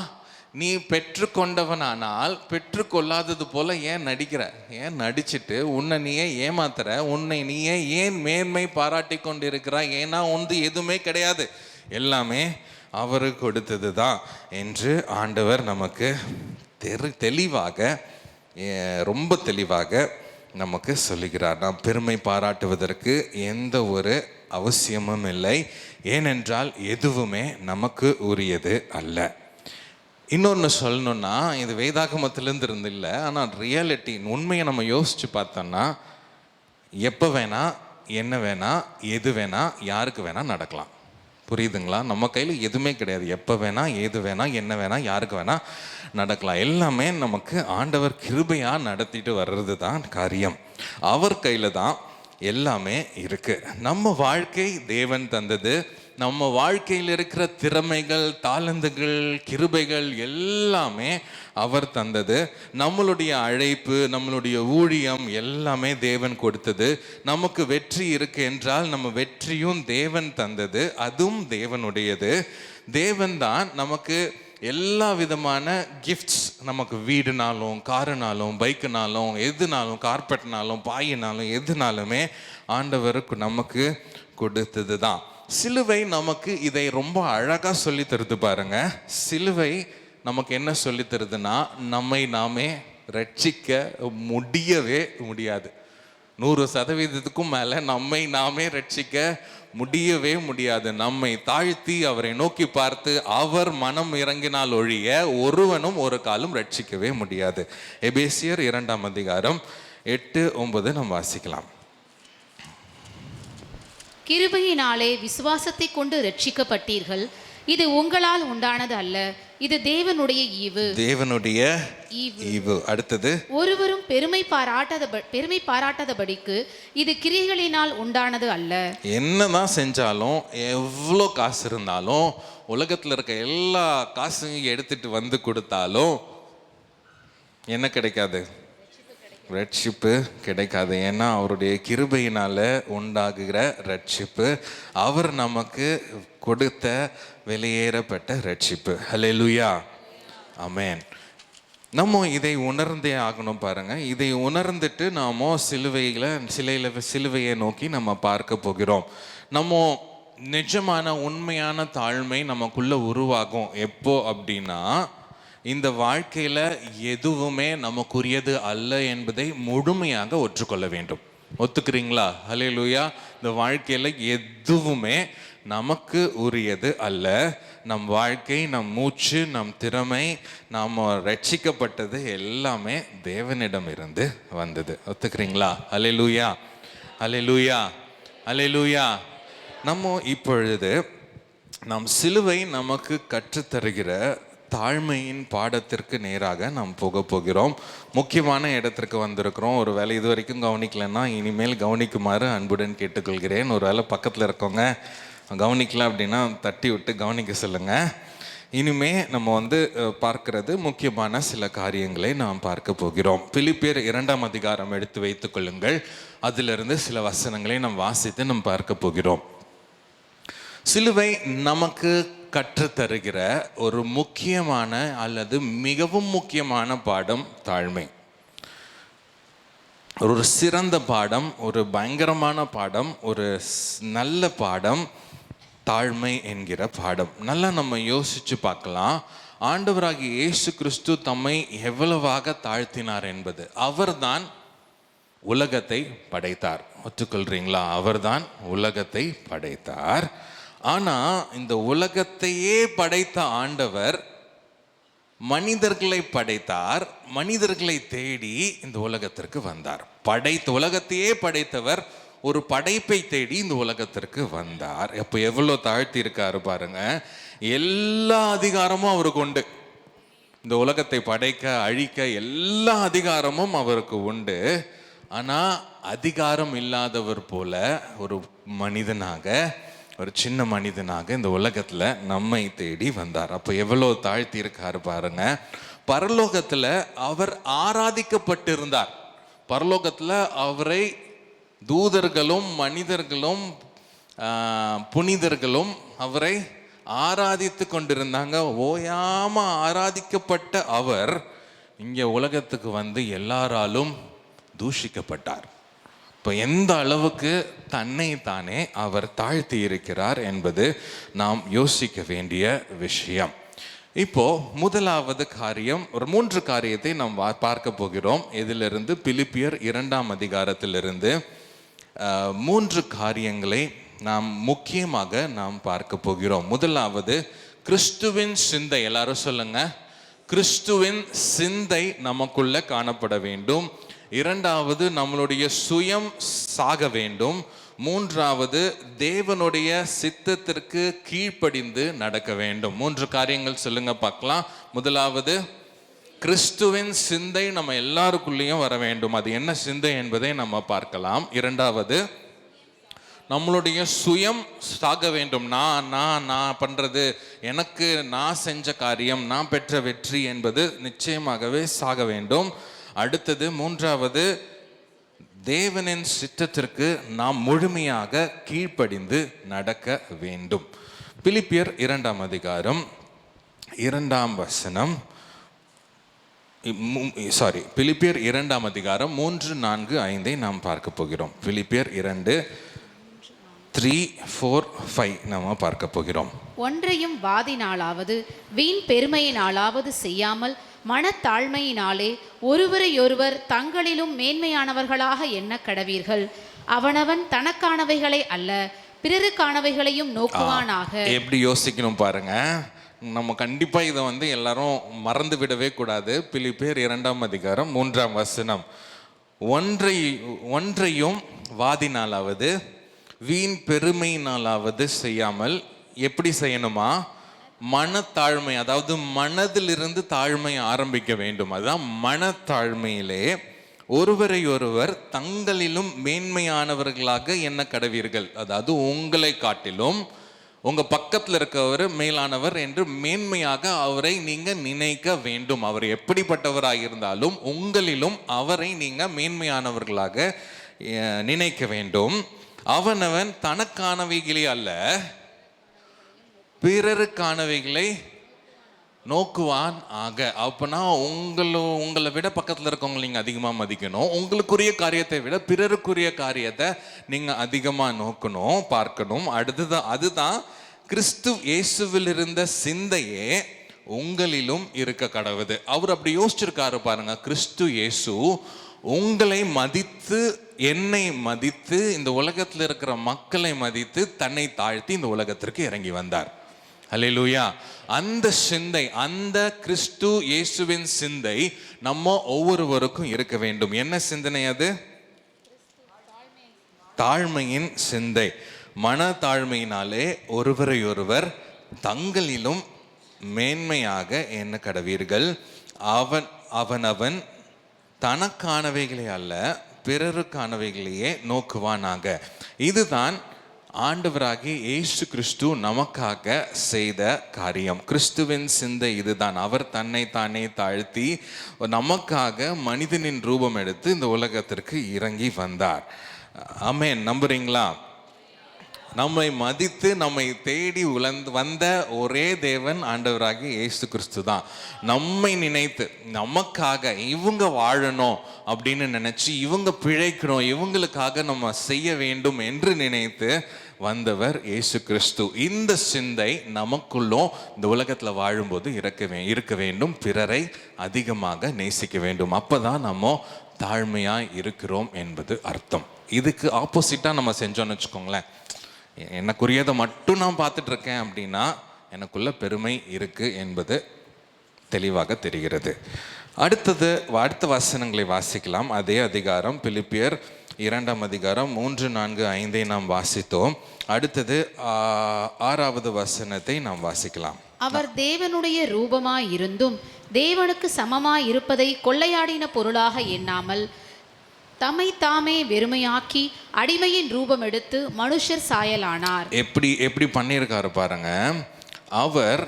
நீ பெற்றுக்கொண்டவனானால் பெற்றுக்கொள்ளாதது போல ஏன் நடிக்கிற? ஏன் நடிச்சுட்டு உன்னை நீயே ஏமாத்துற? உன்னை நீயே ஏன் மேன்மை பாராட்டி கொண்டிருக்கிறாய்? ஏன்னா எதுவுமே கிடையாது, எல்லாமே அவர் கொடுத்தது தான் என்று ஆண்டவர் நமக்கு தெளிவாக, ரொம்ப தெளிவாக நமக்கு சொல்லுகிறார். நாம் பெருமை பாராட்டுவதற்கு எந்த ஒரு அவசியமும் இல்லை, ஏனென்றால் எதுவுமே நமக்கு உரியது அல்ல. இன்னொன்று சொல்லணுன்னா, இது வேதாகமத்திலேருந்து இருந்து இல்லை, ஆனால் ரியாலிட்டி உண்மையை நம்ம யோசித்து பார்த்தோன்னா எப்போ வேணால், என்ன வேணால், எது வேணால், யாருக்கு வேணால் நடக்கலாம். புரியுதுங்களா? நம்ம கையில் எதுவுமே கிடையாது. எப்போ வேணால், எது வேணால், என்ன வேணால், யாருக்கு வேணால் நடக்கலாம். எல்லாமே நமக்கு ஆண்டவர் கிருபையாக நடத்திட்டு வர்றது தான் காரியம். அவர் கையில் தான் எல்லாமே இருக்குது. நம்ம வாழ்க்கை தேவன் தந்தது. நம்ம வாழ்க்கையில் இருக்கிற திறமைகள், தாளந்துகள், கிருபைகள் எல்லாமே அவர் தந்தது. நம்மளுடைய அழைப்பு, நம்மளுடைய ஊழியம் எல்லாமே தேவன் கொடுத்தது. நமக்கு வெற்றி இருக்கு என்றால் நம்ம வெற்றியும் தேவன் தந்தது, அதுவும் தேவனுடையது. தேவன் தான் நமக்கு எல்லா விதமான கிஃப்ட்ஸ், நமக்கு வீடுனாலும், காருனாலும், பைக்குனாலும், எதுனாலும், கார்பெட்னாலும், பாயினாலும், எதுனாலுமே ஆண்டவருக்கு நமக்கு கொடுத்தது தான். சிலுவை நமக்கு இதை ரொம்ப அழகாக சொல்லி தருது பாருங்க. சிலுவை நமக்கு என்ன சொல்லி தருதுன்னா, நம்மை நாமே ரட்சிக்க முடியவே முடியாது. 100% மேலே நம்மை நாமே ரட்சிக்க முடியவே முடியாது. நம்மை தாழ்த்தி அவரை நோக்கி பார்த்து அவர் மனம் இறங்கினால் ஒழிய ஒருவனும் ஒரு காலம் ரட்சிக்கவே முடியாது. எபேசியர் 2ஆம் அதிகாரம் 8-9 நாம் வாசிக்கலாம். கிருபையினாலே விசுவாசத்தை கொண்டு ரட்சிக்கப்பட்டீர்கள். இது உங்களால் உண்டானது அல்ல, இது தேவனுடைய ஈவு. தேவனுடைய ஈவு. அடுத்தது, ஒருவரும் பெருமை பாராட்டாதபடிக்கு இது கிரியைகளினால் உண்டானது அல்ல. என்னதான் செஞ்சாலும், எவ்வளோ காசு இருந்தாலும், உலகத்தில் இருக்க எல்லா காசையும் எடுத்துட்டு வந்து கொடுத்தாலும் என்ன கிடைக்காது? ரட்சிப்பு கிடைக்காது. ஏன்னா அவருடைய கிருபையினால உண்டாகுகிற ரட்சிப்பு, அவர் நமக்கு கொடுத்த வெளியேறப்பட்ட ரட்சிப்பு. ஹல்லேலூயா, ஆமென். நம்ம இதை உணர்ந்தே ஆகணும் பாருங்க. இதை உணர்ந்துட்டு நாம சிலுவையை நோக்கி நம்ம பார்க்க போகிறோம். நம்ம நிஜமான உண்மையான தாழ்மை நமக்குள்ள உருவாகும் எப்போ அப்படின்னா, இந்த வாழ்க்கையில் எதுவுமே நமக்குரியது அல்ல என்பதை முழுமையாக ஒற்றுக்கொள்ள வேண்டும். ஒத்துக்கிறீங்களா? ஹல்லேலூயா. இந்த வாழ்க்கையில் எதுவுமே நமக்கு உரியது அல்ல. நம் வாழ்க்கை, நம் மூச்சு, நம் திறமை, நாம் ரட்சிக்கப்பட்டது எல்லாமே தேவனிடம் இருந்து வந்தது. ஒத்துக்கிறீங்களா? ஹல்லேலூயா, ஹல்லேலூயா, ஹல்லேலூயா. நம்ம இப்பொழுது நம் சிலுவை நமக்கு கற்றுத்தருகிற தாழ்மையின் பாடத்திற்கு நேராக நாம் போகிறோம். முக்கியமான இடத்திற்கு வந்திருக்கிறோம். ஒரு வேளை இது வரைக்கும் கவனிக்கலைன்னா இனிமேல் கவனிக்குமாறு அன்புடன் கேட்டுக்கொள்கிறேன். ஒரு வேளை பக்கத்தில் இருக்கவங்க கவனிக்கல அப்படின்னா தட்டி விட்டு கவனிக்க சொல்லுங்கள். இனிமே நம்ம பார்க்கிறது முக்கியமான சில காரியங்களை நாம் பார்க்க போகிறோம். பிலிப்பியர் 2ஆம் அதிகாரம் எடுத்து வைத்துக் கொள்ளுங்கள். அதிலிருந்து சில வசனங்களை நாம் வாசித்து நாம் பார்க்க போகிறோம். சிலுவை நமக்கு கற்றுத்தருகிற ஒரு முக்கியமான அல்லது மிகவும் முக்கியமான பாடம் தாழ்மை. ஒரு சிறந்த பாடம், ஒரு பயங்கரமான பாடம், ஒரு நல்ல பாடம் தாழ்மை என்கிற பாடம். நல்லா நம்ம யோசிச்சு பார்க்கலாம். ஆண்டவராகிய இயேசு கிறிஸ்து தம்மை எவ்வளவாக தாழ்த்தினார் என்பது. அவர்தான் உலகத்தை படைத்தார். ஒத்துக்கொள்றீங்களா? அவர்தான் உலகத்தை படைத்தார். ஆனால் இந்த உலகத்தையே படைத்த ஆண்டவர் மனிதர்களை படைத்தார். மனிதர்களை தேடி இந்த உலகத்திற்கு வந்தார். உலகத்தையே படைத்தவர் ஒரு படைப்பை தேடி இந்த உலகத்திற்கு வந்தார். அப்போ எவ்வளோ தாழ்த்தி இருக்காரு பாருங்க. எல்லா அதிகாரமும் அவருக்கு உண்டு. இந்த உலகத்தை படைக்க, அழிக்க எல்லா அதிகாரமும் அவருக்கு உண்டு. ஆனால் அதிகாரம் இல்லாதவர் போல ஒரு மனிதனாக, ஒரு சின்ன மனிதனாக இந்த உலகத்தில் நம்மை தேடி வந்தார். அப்போ எவ்வளோ தாழ்த்தி இருக்காரு பாருங்க. பரலோகத்தில் அவர் ஆராதிக்கப்பட்டிருந்தார். பரலோகத்தில் அவரை தூதர்களும் மனிதர்களும் புனிதர்களும் அவரை ஆராதித்து கொண்டிருந்தாங்க. ஓயாம ஆராதிக்கப்பட்ட அவர் இங்கே உலகத்துக்கு வந்து எல்லாராலும் தூஷிக்கப்பட்டார். இப்போ எந்த அளவுக்கு தன்னை தானே அவர் தாழ்த்தி இருக்கிறார் என்பது நாம் யோசிக்க வேண்டிய விஷயம். இப்போ முதலாவது காரியம், ஒரு 3 காரியத்தை நாம் பார்க்க போகிறோம். இதிலிருந்து பிலிப்பியர் 2ஆம் அதிகாரத்திலிருந்து 3 காரியங்களை நாம் முக்கியமாக நாம் பார்க்க போகிறோம். முதலாவது கிறிஸ்துவின் சிந்தை. எல்லாரும் சொல்லுங்க, கிறிஸ்துவின் சிந்தை நமக்குள்ள காணப்பட வேண்டும். 2வது நம்மளுடைய சுயம் சாக வேண்டும். 3வது தேவனுடைய சித்தத்திற்கு கீழ்ப்படிந்து நடக்க வேண்டும். 3 காரியங்கள் சொல்லுங்க பார்க்கலாம். முதலாவது கிறிஸ்துவின் சிந்தை நம்ம எல்லாருக்குள்ளேயும் வர வேண்டும். அது என்ன சிந்தை என்பதை நம்ம பார்க்கலாம். 2வது நம்மளுடைய சுயம் சாக வேண்டும். நான் பண்றது, எனக்கு நான் செஞ்ச காரியம், நான் பெற்ற வெற்றி என்பது நிச்சயமாகவே சாக வேண்டும். அடுத்தது 3வது தேவனின் சித்தத்திற்கு நாம் முழுமையாக கீழ்ப்படிந்து நடக்க வேண்டும். பிலிப்பியர் 2ஆம் அதிகாரம் 2ஆம் வசனம், பிலிப்பியர் 2ஆம் அதிகாரம் 3, 4, 5 நாம் பார்க்க போகிறோம். பிலிப்பியர் 2, 3, 4, 5 நாம் பார்க்க போகிறோம். ஒன்றையும் வாதினாலாவது வீண் பெருமையினாலாவது செய்யாமல் மனத்தாழ்மையினாலே ஒருவரையொருவர் தங்களிலும் மேன்மையானவர்களாக எண்ண கடவீர்கள். அவனவன் தனக்கானவைகளை அல்ல பிறருக்கானவைகளையும் நோக்குவானாக. எப்படி யோசிக்கணும் பாருங்க. நம்ம கண்டிப்பா இதை எல்லாரும் மறந்து விடவே கூடாது. பிலிப்பியர் 2ஆம் அதிகாரம் 3ஆம் வசனம், ஒன்றையும் வாதினாலாவது வீண் பெருமையினாலாவது செய்யாமல், எப்படி செய்யணுமா? மனத்தாழ்மை, அதாவது மனதிலிருந்து தாழ்மை ஆரம்பிக்க வேண்டும். அதுதான் மனத்தாழ்மையிலே ஒருவரை ஒருவர் தங்களிலும் மேன்மையானவர்களாக எண்ண கடவீர்கள். அதாவது உங்களை காட்டிலும் உங்க பக்கத்தில் இருக்கவர் மேலானவர் என்று மேன்மையாக அவரை நீங்க நினைக்க வேண்டும். அவர் எப்படிப்பட்டவராக இருந்தாலும் உங்களிலும் அவரை நீங்க மேன்மையானவர்களாக நினைக்க வேண்டும். அவனவன் தனக்கானவைகளே அல்ல பிறருக்கானவைகளை நோக்குவான் ஆக. அப்பனா உங்களை விட பக்கத்தில் இருக்கவங்க நீங்க அதிகமா மதிக்கணும். உங்களுக்குரிய காரியத்தை விட பிறருக்குரிய காரியத்தை நீங்க அதிகமா நோக்கணும், பார்க்கணும். அதுதான் கிறிஸ்து இயேசுவில் இருந்த சிந்தையே உங்களிலும் இருக்க கடவுது. அவர் அப்படி யோசிச்சிருக்காரு பாருங்க. கிறிஸ்து இயேசு உங்களை மதித்து, என்னை மதித்து, இந்த உலகத்தில் இருக்கிற மக்களை மதித்து தன்னை தாழ்த்தி இந்த உலகத்திற்கு இறங்கி வந்தார். அல்லேலூயா. அந்த சிந்தை, அந்த கிறிஸ்து இயேசுவின் சிந்தை நம்ம ஒவ்வொருவருக்கும் இருக்க வேண்டும். என்ன சிந்தனை அது? தாழ்மையின் சிந்தை. மன தாழ்மையினாலே ஒருவரையொருவர் தங்களிலும் மேன்மையாக எண்ண கடவீர்கள். அவனவன் தனக்கானவைகளே அல்ல பிறருக்கானவைகளையே நோக்குவானாக. இதுதான் ஆண்டவராகிய இயேசு கிறிஸ்து நமக்காக செய்த காரியம். கிறிஸ்துவின் சிந்தை இதுதான். அவர் தன்னை தானே தாழ்த்தி நமக்காக மனிதனின் ரூபம் எடுத்து இந்த உலகத்திற்கு இறங்கி வந்தார். ஆமென். நம்புறீங்களா? நம்மை மதித்து நம்மை தேடி வந்த ஒரே தேவன் ஆண்டவராகிய இயேசு கிறிஸ்து தான். நம்மை நினைத்து நமக்காக இவங்க வாழணும் அப்படின்னு நினைச்சு, இவங்க பிழைக்கணும், இவங்களுக்காக நம்ம செய்ய வேண்டும் என்று நினைத்து வந்தவர் இயேசு கிறிஸ்து. இந்த சிந்தை நமக்குள்ளும் இந்த உலகத்தில் வாழும்போது இருக்க வேண்டும். பிறரை அதிகமாக நேசிக்க வேண்டும். அப்பதான் நம்ம தாழ்மையா இருக்கிறோம் என்பது அர்த்தம். இதுக்கு ஆப்போசிட்டா நம்ம செஞ்சோம்னு வச்சுக்கோங்களேன், எனக்குரியதை மட்டும் நான் பார்த்துட்டு இருக்கேன் அப்படின்னா எனக்குள்ள பெருமை இருக்கு என்பது தெளிவாக தெரிகிறது. அடுத்த வசனங்களை வாசிக்கலாம். அதே அதிகாரம் பிலிப்பியர் 2ஆம் அதிகாரம் 3, 4, 5 நாம் வாசித்தோம். அடுத்தது 6வது வசனத்தை நாம் வாசிக்கலாம். அவர் தேவனுடைய ரூபமாய் இருந்தும் தேவனுக்கு சமமாய் இருப்பதை கொள்ளையாடின பொருளாக எண்ணாமல் தம்மை தாமே வெறுமையாக்கி அடிமையின் ரூபம் எடுத்து மனுஷர் சாயலானார். எப்படி பண்ணியிருக்காரு பாருங்க. அவர்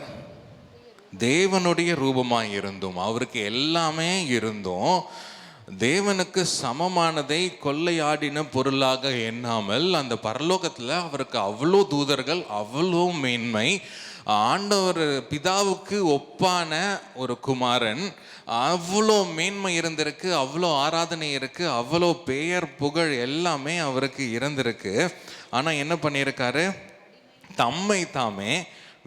தேவனுடைய ரூபமாய் இருந்தும், அவருக்கு எல்லாமே இருந்தும், தேவனுக்கு சமமானதை கொள்ளையாடின பொருளாக எண்ணாமல் அந்த பரலோகத்தில் அவருக்கு அவ்வளோ தூதர்கள், அவ்வளோ மேன்மை, ஆண்டவர் பிதாவுக்கு ஒப்பான ஒரு குமாரன், அவ்வளோ மேன்மை இருந்திருக்கு, அவ்வளோ ஆராதனை இருக்குது, அவ்வளோ பெயர் புகழ் எல்லாமே அவருக்கு இருந்திருக்கு. ஆனால் என்ன பண்ணியிருக்காரு? தம்மை தாமே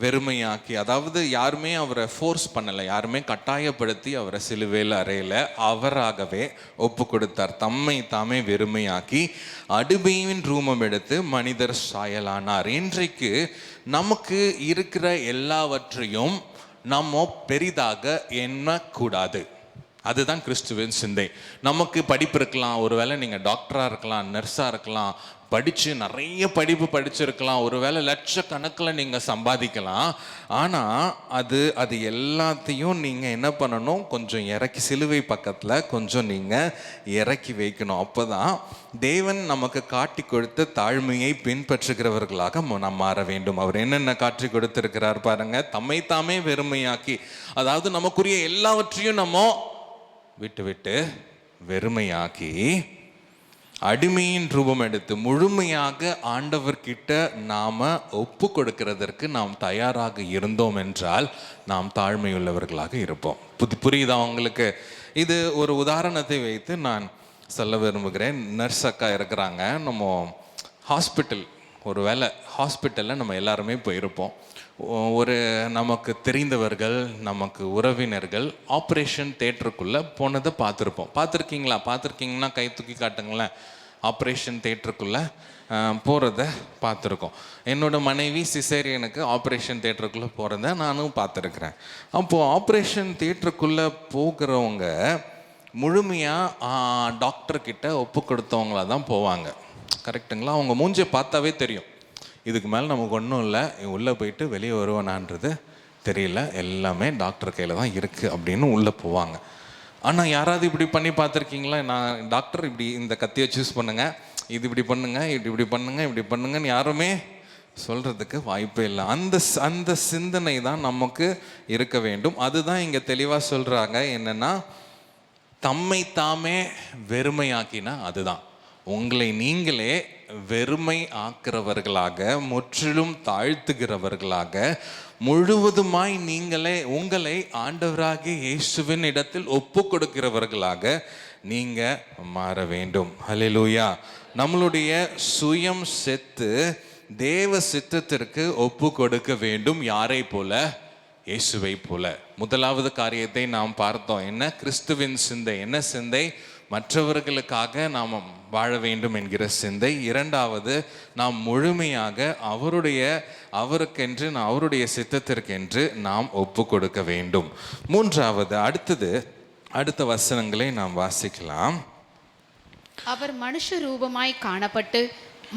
வெறுமையாக்கி, அதாவது யாருமே அவரை ஃபோர்ஸ் பண்ணலை, யாருமே கட்டாயப்படுத்தி அவரை சிலுவையில் அறையில, அவராகவே ஒப்பு கொடுத்தார். தம்மை தாமே வெறுமையாக்கி அடிமையின் ரூபம் எடுத்து மனிதர் சாயலானார். இன்றைக்கு நமக்கு இருக்கிற எல்லாவற்றையும் நம்ம பெரிதாக எண்ணக்கூடாது. அதுதான் கிறிஸ்துவின் சிந்தை. நமக்கு படிப்பு இருக்கலாம், ஒருவேளை நீங்கள் டாக்டராக இருக்கலாம், நர்ஸாக இருக்கலாம், படித்து நிறைய படிப்பு படிச்சிருக்கலாம், ஒருவேளை லட்சக்கணக்கில் நீங்கள் சம்பாதிக்கலாம். ஆனால் அது எல்லாத்தையும் நீங்கள் என்ன பண்ணணும்? கொஞ்சம் இறக்கி, சிலுவை பக்கத்தில் கொஞ்சம் நீங்கள் இறக்கி வைக்கணும். அப்போ தான் தேவன் நமக்கு காட்டி கொடுத்த தாழ்மையை பின்பற்றுகிறவர்களாக நாம் மாற வேண்டும். அவர் என்னென்ன காட்டி கொடுத்திருக்கிறார் பாருங்க. தம்மை தாமே வெறுமையாக்கி, அதாவது நமக்குரிய எல்லாவற்றையும் நம்ம விட்டு வெறுமையாக்கி அடிமையின் ரூபம் எடுத்து முழுமையாக ஆண்டவர்கிட்ட நாம் ஒப்பு கொடுக்கிறதற்கு நாம் தயாராக இருந்தோம் என்றால் நாம் தாழ்மையுள்ளவர்களாக இருப்போம். புரியுதா உங்களுக்கு? இது ஒரு உதாரணத்தை வைத்து நான் சொல்ல விரும்புகிறேன். நர்ஸ் அக்கா இருக்கிறாங்க, நம்ம ஹாஸ்பிட்டல், ஒரு வேளை ஹாஸ்பிட்டலில் நம்ம எல்லாருமே போயிருப்போம். ஒரு நமக்கு தெரிந்தவர்கள், நமக்கு உறவினர்கள் ஆப்ரேஷன் தேட்டருக்குள்ளே போனதை பார்த்துருக்கீங்கன்னா கை தூக்கி காட்டுங்களேன். ஆப்ரேஷன் தேட்டருக்குள்ளே போகிறத பார்த்துருக்கோம். என்னோடய மனைவி சிசேரியனுக்கு ஆப்ரேஷன் தேட்டருக்குள்ளே போகிறத நானும் பார்த்துருக்குறேன். அப்போது ஆப்ரேஷன் தேட்டருக்குள்ளே போகிறவங்க முழுமையாக டாக்டர்கிட்ட ஒப்பு கொடுத்தவங்களாக தான் போவாங்க. கரெக்டுங்களா? அவங்க மூஞ்சியை பார்த்தாவே தெரியும், இதுக்கு மேலே நமக்கு ஒன்றும் இல்லை, உள்ளே போயிட்டு வெளியே வருவானான்றது தெரியல, எல்லாமே டாக்டர் கையில் தான் இருக்குது அப்படின்னு உள்ளே போவாங்க. ஆனால் யாராவது இப்படி பண்ணி பார்த்துருக்கீங்களா? நான் டாக்டர் இப்படி இந்த கத்தியை சூஸ் பண்ணுங்கள், இது இப்படி பண்ணுங்க, இப்படி பண்ணுங்கன்னு யாருமே சொல்கிறதுக்கு வாய்ப்பே இல்லை. அந்த சிந்தனை தான் நமக்கு இருக்க வேண்டும். அதுதான் இங்கே தெளிவாக சொல்கிறாங்க. என்னென்னா, தம்மை தாமே வெறுமையாக்கினா அதுதான் உங்களை நீங்களே வெறுமை ஆக்கிறவர்களாக, முற்றிலும் தாழ்த்துகிறவர்களாக, முழுவதுமாய் நீங்களே உங்களை ஆண்டவராகிய இயேசுவின் இடத்தில் ஒப்பு கொடுக்கிறவர்களாக நீங்க மாற வேண்டும். ஹல்லேலூயா. நம்மளுடைய சுயம் செத்து தேவ சித்தத்திற்கு ஒப்பு கொடுக்க வேண்டும். யாரை போல? இயேசுவை போல. முதலாவது காரியத்தை நாம் பார்த்தோம். என்ன? கிறிஸ்துவின் சிந்தை. என்ன சிந்தை? மற்றவர்களுக்காக நாம் வாழ வேண்டும் என்கிற சிந்தை. இரண்டாவது, நாம் முழுமையாக அவருக்கென்று, அவருடைய சித்தத்திற்கென்று நாம் ஒப்பு கொடுக்க வேண்டும். மூன்றாவது, அடுத்த வசனங்களை நாம் வாசிக்கலாம். அவர் மனுஷ ரூபமாய் காணப்பட்டு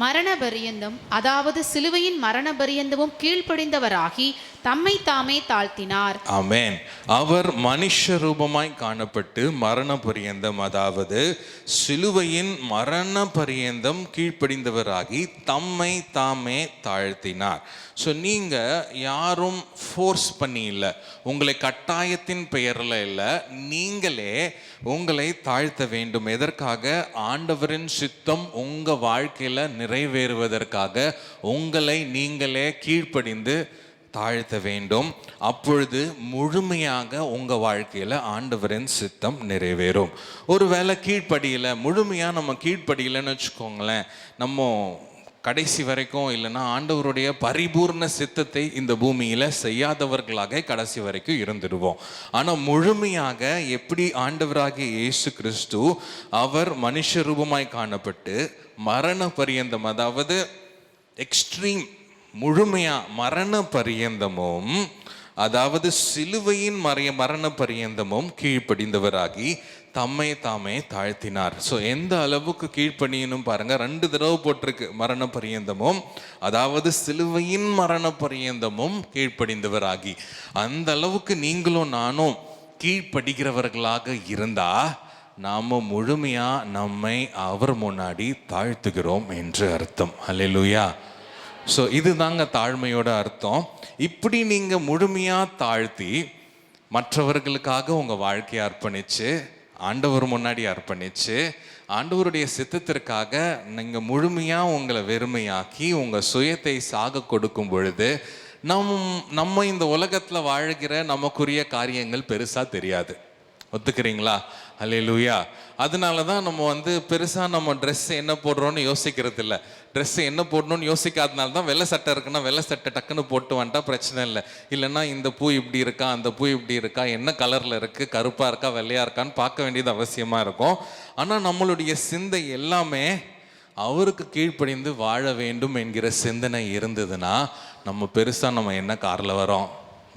மரண பரியந்தம், அதாவது சிலுவையின் மரண பரியந்தமும் கீழ்ப்படிந்தவராகி தம்மை தாமே தாழ்த்தினார். ஆமென். அவர் மனுஷ ரூபமாய் காணப்பட்டு மரண பரியந்தம், அதாவது சிலுவையின் மரண பரியந்தம் கீழ்ப்படிந்தவராகி தம்மை தாமே தாழ்த்தினார். ஸோ நீங்கள் யாரும் ஃபோர்ஸ் பண்ணி இல்லை, உங்களை கட்டாயத்தின் பெயரில் இல்லை, நீங்களே உங்களை தாழ்த்த வேண்டும். எதற்காக? ஆண்டவரின் சித்தம் உங்கள் வாழ்க்கையில் நிறைவேறுவதற்காக உங்களை நீங்களே கீழ்ப்படிந்து தாழ்த்த வேண்டும். அப்பொழுது முழுமையாக உங்கள் வாழ்க்கையில் ஆண்டவரின் சித்தம் நிறைவேறும். ஒருவேளை கீழ்ப்படியில், முழுமையாக நம்ம கீழ்ப்படியில்லைன்னு வச்சுக்கோங்களேன், நம்ம கடைசி வரைக்கும், இல்லைன்னா ஆண்டவருடைய பரிபூர்ண சித்தத்தை இந்த பூமியில் செய்யாதவர்களாக கடைசி வரைக்கும் இருந்துடுவோம். ஆனால் முழுமையாக எப்படி ஆண்டவராகிய இயேசு கிறிஸ்து அவர் மனுஷ ரூபமாய் காணப்பட்டு மரண பரியந்தம், அதாவது எக்ஸ்ட்ரீம் முழுமையாக மரண பரியந்தமும், அதாவது சிலுவையின் மரண பரியந்தமும் கீழ்ப்படிந்தவராகி தம்மை தாமே தாழ்த்தினார். ஸோ எந்த அளவுக்கு கீழ்ப்படியணும் பாருங்க. 2 தடவை போட்டிருக்கு, மரண பரியந்தமும், அதாவது சிலுவையின் மரண பரியந்தமும் கீழ்ப்படிந்தவராகி. அந்த அளவுக்கு நீங்களும் நானும் கீழ்ப்படுகிறவர்களாக இருந்தா நாம முழுமையா நம்மை அவர் முன்னாடி தாழ்த்துகிறோம் என்று அர்த்தம். அல்லேலூயா. ஸோ இதுதாங்க தாழ்மையோட அர்த்தம். இப்படி நீங்கள் முழுமையாக தாழ்த்தி மற்றவர்களுக்காக உங்கள் வாழ்க்கையை அர்ப்பணித்து ஆண்டவர் முன்னாடி அர்ப்பணிச்சு ஆண்டவருடைய சித்தத்திற்காக நீங்கள் முழுமையாக உங்களை வெறுமையாக்கி உங்கள் சுயத்தை சாக கொடுக்கும் பொழுது நம்ம இந்த உலகத்தில் வாழ்கிற நமக்குரிய காரியங்கள் பெருசாக தெரியாது. ஒத்துக்கிறீங்களா? அல்லேலூயா. அதனால தான் நம்ம பெருசாக நம்ம ட்ரெஸ் என்ன போடுறோன்னு யோசிக்கிறது இல்லை. ட்ரெஸ்ஸு என்ன போடணும்னு யோசிக்காதனால தான் வெள்ளை சட்டை இருக்குன்னா வெள்ளை சட்டை டக்குன்னு போட்டு வந்துட்டா பிரச்சனை இல்லை. இல்லைன்னா இந்த பூ இப்படி இருக்கா, அந்த பூ இப்படி இருக்கா, என்ன கலரில் இருக்குது, கருப்பாக இருக்கா வெள்ளையாக இருக்கான்னு பார்க்க வேண்டியது அவசியமாக இருக்கும். ஆனால் நம்மளுடைய சிந்தை எல்லாமே அவருக்கு கீழ்ப்படிந்து வாழ வேண்டும் என்கிற சிந்தனை இருந்ததுன்னா நம்ம பெருசாக நம்ம என்ன காரில் வரோம்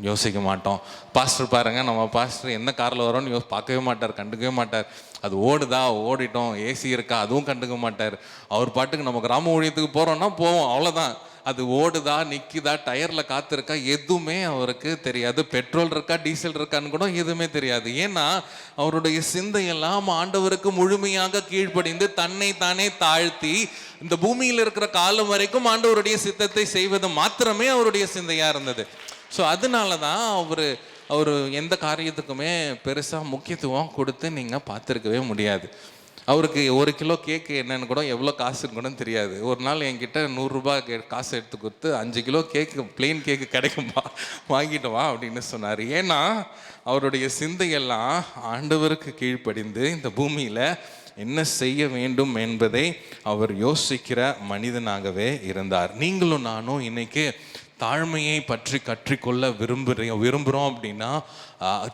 யோசிக்க மாட்டோம். பாஸ்டர் பாருங்க, நம்ம பாஸ்டர் என்ன காரில் வரோன்னு பார்க்கவே மாட்டார், கண்டுக்கவே மாட்டார். அது ஓடுதா, ஓடிட்டோம், ஏசி இருக்கா, அதுவும் கண்டுக்க மாட்டார். அவர் பாட்டுக்கு நம்ம கிராம ஊழியத்துக்கு போகிறோன்னா போவோம், அவ்வளோதான். அது ஓடுதா, நிற்குதா, டயரில் காற்று இருக்கா, எதுவுமே அவருக்கு தெரியாது. பெட்ரோல் இருக்கா, டீசல் இருக்கான்னு கூட எதுவுமே தெரியாது. ஏன்னா அவருடைய சிந்தையெல்லாம் ஆண்டவருக்கு முழுமையாக கீழ்ப்படிந்து தன்னை தானே தாழ்த்தி இந்த பூமியில் இருக்கிற காலம் வரைக்கும் ஆண்டவருடைய சித்தத்தை செய்வது மாத்திரமே அவருடைய சிந்தையாக இருந்தது. ஸோ அதனால தான் அவர் எந்த காரியத்துக்குமே பெருசாக முக்கியத்துவம் கொடுத்து நீங்கள் பார்த்துருக்கவே முடியாது. அவருக்கு 1 கிலோ கேக்கு என்னன்னு கூட எவ்வளோ காசுன்னு கூட தெரியாது. ஒரு நாள் என்கிட்ட 100 ரூபாய் காசு எடுத்து கொடுத்து 5 கிலோ கேக்கு, பிளெயின் கேக்கு கிடைக்கும்பா, வாங்கிட்டு வா அப்படின்னு சொன்னார். ஏன்னா அவருடைய சிந்தையெல்லாம் ஆண்டவருக்கு கீழ்ப்படிந்து இந்த பூமியில் என்ன செய்ய வேண்டும் என்பதை அவர் யோசிக்கிற மனிதனாகவே இருந்தார். நீங்களும் நானும் இன்னைக்கு தாழ்மையை பற்றி கற்றுக்கொள்ள விரும்புகிறோம் அப்படின்னா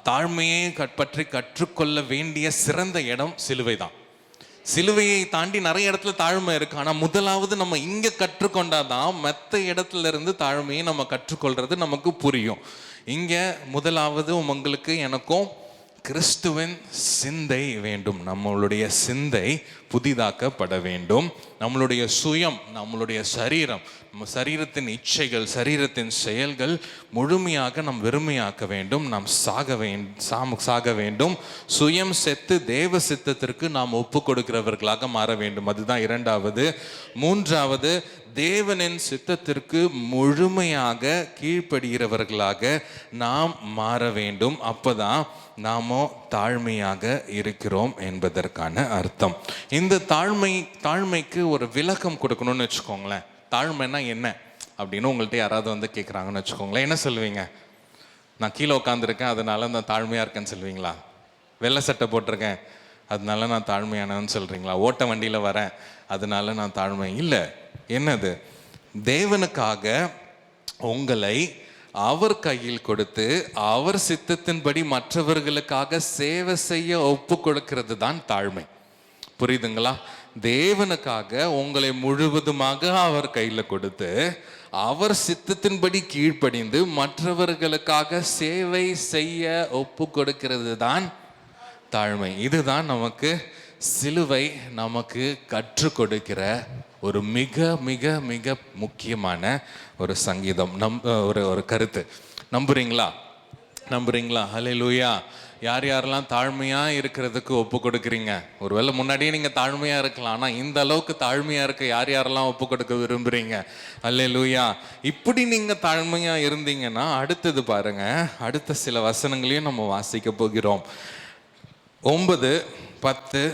தாழ்மையை பற்றி கற்றுக்கொள்ள வேண்டிய சிறந்த இடம் சிலுவை தான். சிலுவையை தாண்டி நிறைய இடத்துல தாழ்மை இருக்கு. ஆனால் முதலாவது நம்ம இங்கே கற்றுக்கொண்டாதான் மற்ற இடத்துல இருந்து தாழ்மையை நம்ம கற்றுக்கொள்றது நமக்கு புரியும். இங்கே முதலாவது உங்களுக்கு எனக்கும் கிறிஸ்துவின் சிந்தை வேண்டும். நம்மளுடைய சிந்தை புதிதாக்கப்பட வேண்டும். நம்மளுடைய சுயம், நம்மளுடைய சரீரம், நம்ம சரீரத்தின் இச்சைகள், சரீரத்தின் செயல்கள் முழுமையாக நாம் வெறுமையாக்க வேண்டும். நாம் சாக வேண்டும். சுயம் செத்து தேவ சித்தத்திற்கு நாம் ஒப்பு கொடுக்கிறவர்களாக மாற வேண்டும். அதுதான் 2வது. 3வது, தேவனின் சித்தத்திற்கு முழுமையாக கீழ்ப்படுகிறவர்களாக நாம் மாற வேண்டும். அப்போதான் நாமோ தாழ்மையாக இருக்கிறோம் என்பதற்கான அர்த்தம். இந்த தாழ்மைக்கு ஒரு விளக்கம் கொடுக்கணும்னு வச்சுக்கோங்களேன். தாழ்மைன்னா என்ன அப்படின்னு உங்கள்கிட்ட யாராவது கேட்குறாங்கன்னு வச்சுக்கோங்களேன், என்ன சொல்லுவீங்க? நான் கீழே உட்காந்துருக்கேன் அதனால நான் தாழ்மையாக இருக்கேன்னு சொல்லுவீங்களா? வெள்ளை சட்டை போட்டிருக்கேன் அதனால நான் தாழ்மையானவன்னு சொல்கிறீங்களா? ஓட்ட வண்டியில் வரேன் அதனால நான் தாழ்மை இல்லை. என்னது? தேவனுக்காக உங்களை அவர் கையில் கொடுத்து அவர் சித்தத்தின்படி மற்றவர்களுக்காக சேவை செய்ய ஒப்பு கொடுக்கிறது தான் தாழ்மை. புரியுதுங்களா? தேவனுக்காக உங்களை முழுவதுமாக அவர் கையில் கொடுத்து அவர் சித்தத்தின்படி கீழ்ப்படிந்து மற்றவர்களுக்காக சேவை செய்ய ஒப்பு கொடுக்கிறது தான் தாழ்மை. இதுதான் நமக்கு சிலுவை நமக்கு கற்றுக் கொடுக்கிற ஒரு மிக மிக மிக முக்கியமான ஒரு சங்கீதம், ஒரு கருத்து. நம்புறீங்களா? ஹல்லேலூயா. யாரெல்லாம் தாழ்மையாக இருக்கிறதுக்கு ஒப்பு கொடுக்குறீங்க? ஒருவேளை முன்னாடியே நீங்கள் தாழ்மையாக இருக்கலாம், ஆனால் இந்த அளவுக்கு தாழ்மையாக இருக்க யாரெல்லாம் ஒப்பு கொடுக்க விரும்புகிறீங்க? ஹல்லேலூயா. இப்படி நீங்கள் தாழ்மையாக இருந்தீங்கன்னா அடுத்தது பாருங்க, அடுத்த சில வசனங்களையும் நம்ம வாசிக்க போகிறோம். 9, 10,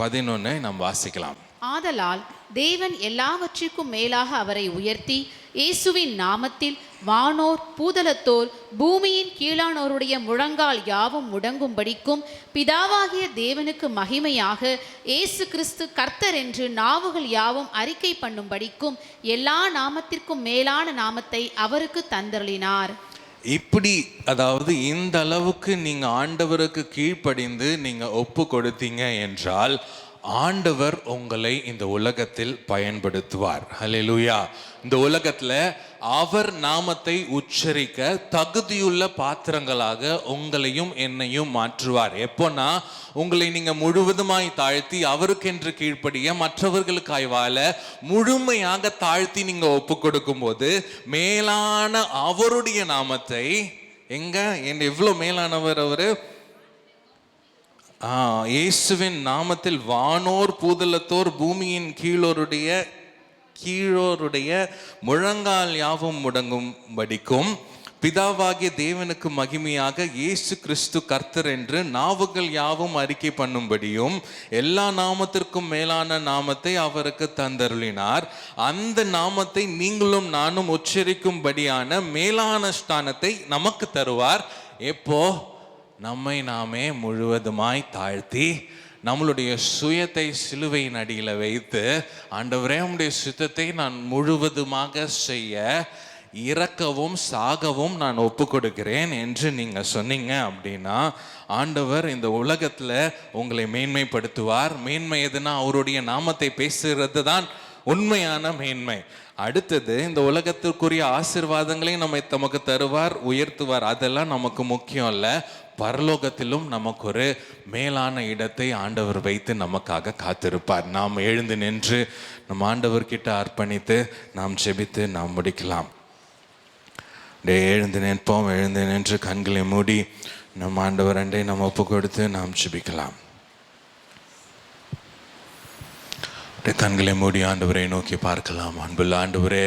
11 நாம் வாசிக்கலாம். ஆதலால் தேவன் எல்லாவற்றிற்கும் மேலாக அவரை உயர்த்தி இயேசுவின் நாமத்தில் வானோர் பூதலத்தோர் பூமியின் கீழானோருடைய முழங்கால் யாவும் முடங்கும்படிக்கும் பிதாவாகிய தேவனுக்கு மகிமையாக இயேசு கிறிஸ்து கர்த்தர் என்று நாவுகள் யாவும் அறிக்கை பண்ணும்படிக்கும் எல்லா நாமத்திற்கும் மேலான நாமத்தை அவருக்கு தந்தருளினார். இப்படி, அதாவது இந்த அளவுக்கு நீங்க ஆண்டவருக்கு கீழ்ப்படிந்து நீங்க ஒப்பு கொடுத்தீங்க என்றால் ஆண்டவர் உங்களை இந்த உலகத்தில் பயன்படுத்துவார். ஹல்லேலூயா. இந்த உலகத்துல அவர் நாமத்தை உச்சரிக்க தகுதியுள்ள பாத்திரங்களாக உங்களையும் என்னையும் மாற்றுவார். எப்போனா உங்களை நீங்க முழுவதுமாய் தாழ்த்தி அவருக்கென்று கீழ்ப்படிய மற்றவர்களுக்காய் வாழ முழுமையாக தாழ்த்தி நீங்க ஒப்பு கொடுக்கும் போது மேலான அவருடைய நாமத்தை எவ்வளவு மேலானவர் அவரு! இயேசுவின் நாமத்தில் வானோர் பூதலத்தோர் பூமியின் கீழோருடைய முழங்கால் யாவும் முடங்கும்படிக்கும் பிதாவாகிய தேவனுக்கு மகிமையாக இயேசு கிறிஸ்து கர்த்தர் என்று நாவுகள் யாவும் அறிக்கை பண்ணும்படியும் எல்லா நாமத்திற்கும் மேலான நாமத்தை அவருக்கு தந்தருளினார். அந்த நாமத்தை நீங்களும் நானும் உச்சரிக்கும்படியான மேலான ஸ்தானத்தை நமக்கு தருவார். எப்போ? நம்மை நாமே முழுவதுமாய் தாழ்த்தி நம்மளுடைய சுயத்தை சிலுவையின் அடியில் வைத்து, ஆண்டவரே உம்முடைய சித்தத்தை நான் முழுவதுமாக செய்ய, இறக்கவும் சாகவும் நான் ஒப்பு கொடுக்கிறேன் என்று நீங்கள் சொன்னீங்க அப்படின்னா, ஆண்டவர் இந்த உலகத்தில் உங்களை மேன்மைப்படுத்துவார். மேன்மை எதுனா அவருடைய நாமத்தை பேசுகிறது தான் உண்மையான மேன்மை. அடுத்தது, இந்த உலகத்திற்குரிய ஆசீர்வாதங்களையும் நமக்கு தருவார், உயர்த்துவார். அதெல்லாம் நமக்கு முக்கியம் இல்லை. பரலோகத்திலும் நமக்கு ஒரு மேலான இடத்தை ஆண்டவர் வைத்து நமக்காக காத்திருப்பார். நாம் எழுந்து நின்று நம் ஆண்டவர்கிட்ட அர்ப்பணித்து நாம் ஜெபித்து நாம் முடிக்கலாம். எழுந்து நிற்போம். எழுந்து நின்று கண்களை மூடி நம் ஆண்டவர் அண்டை நாம் ஒப்பு கொடுத்து நாம் ஜெபிக்கலாம். கண்களை மூடி ஆண்டவரை நோக்கி பார்க்கலாம். அன்புள்ள ஆண்டவரே,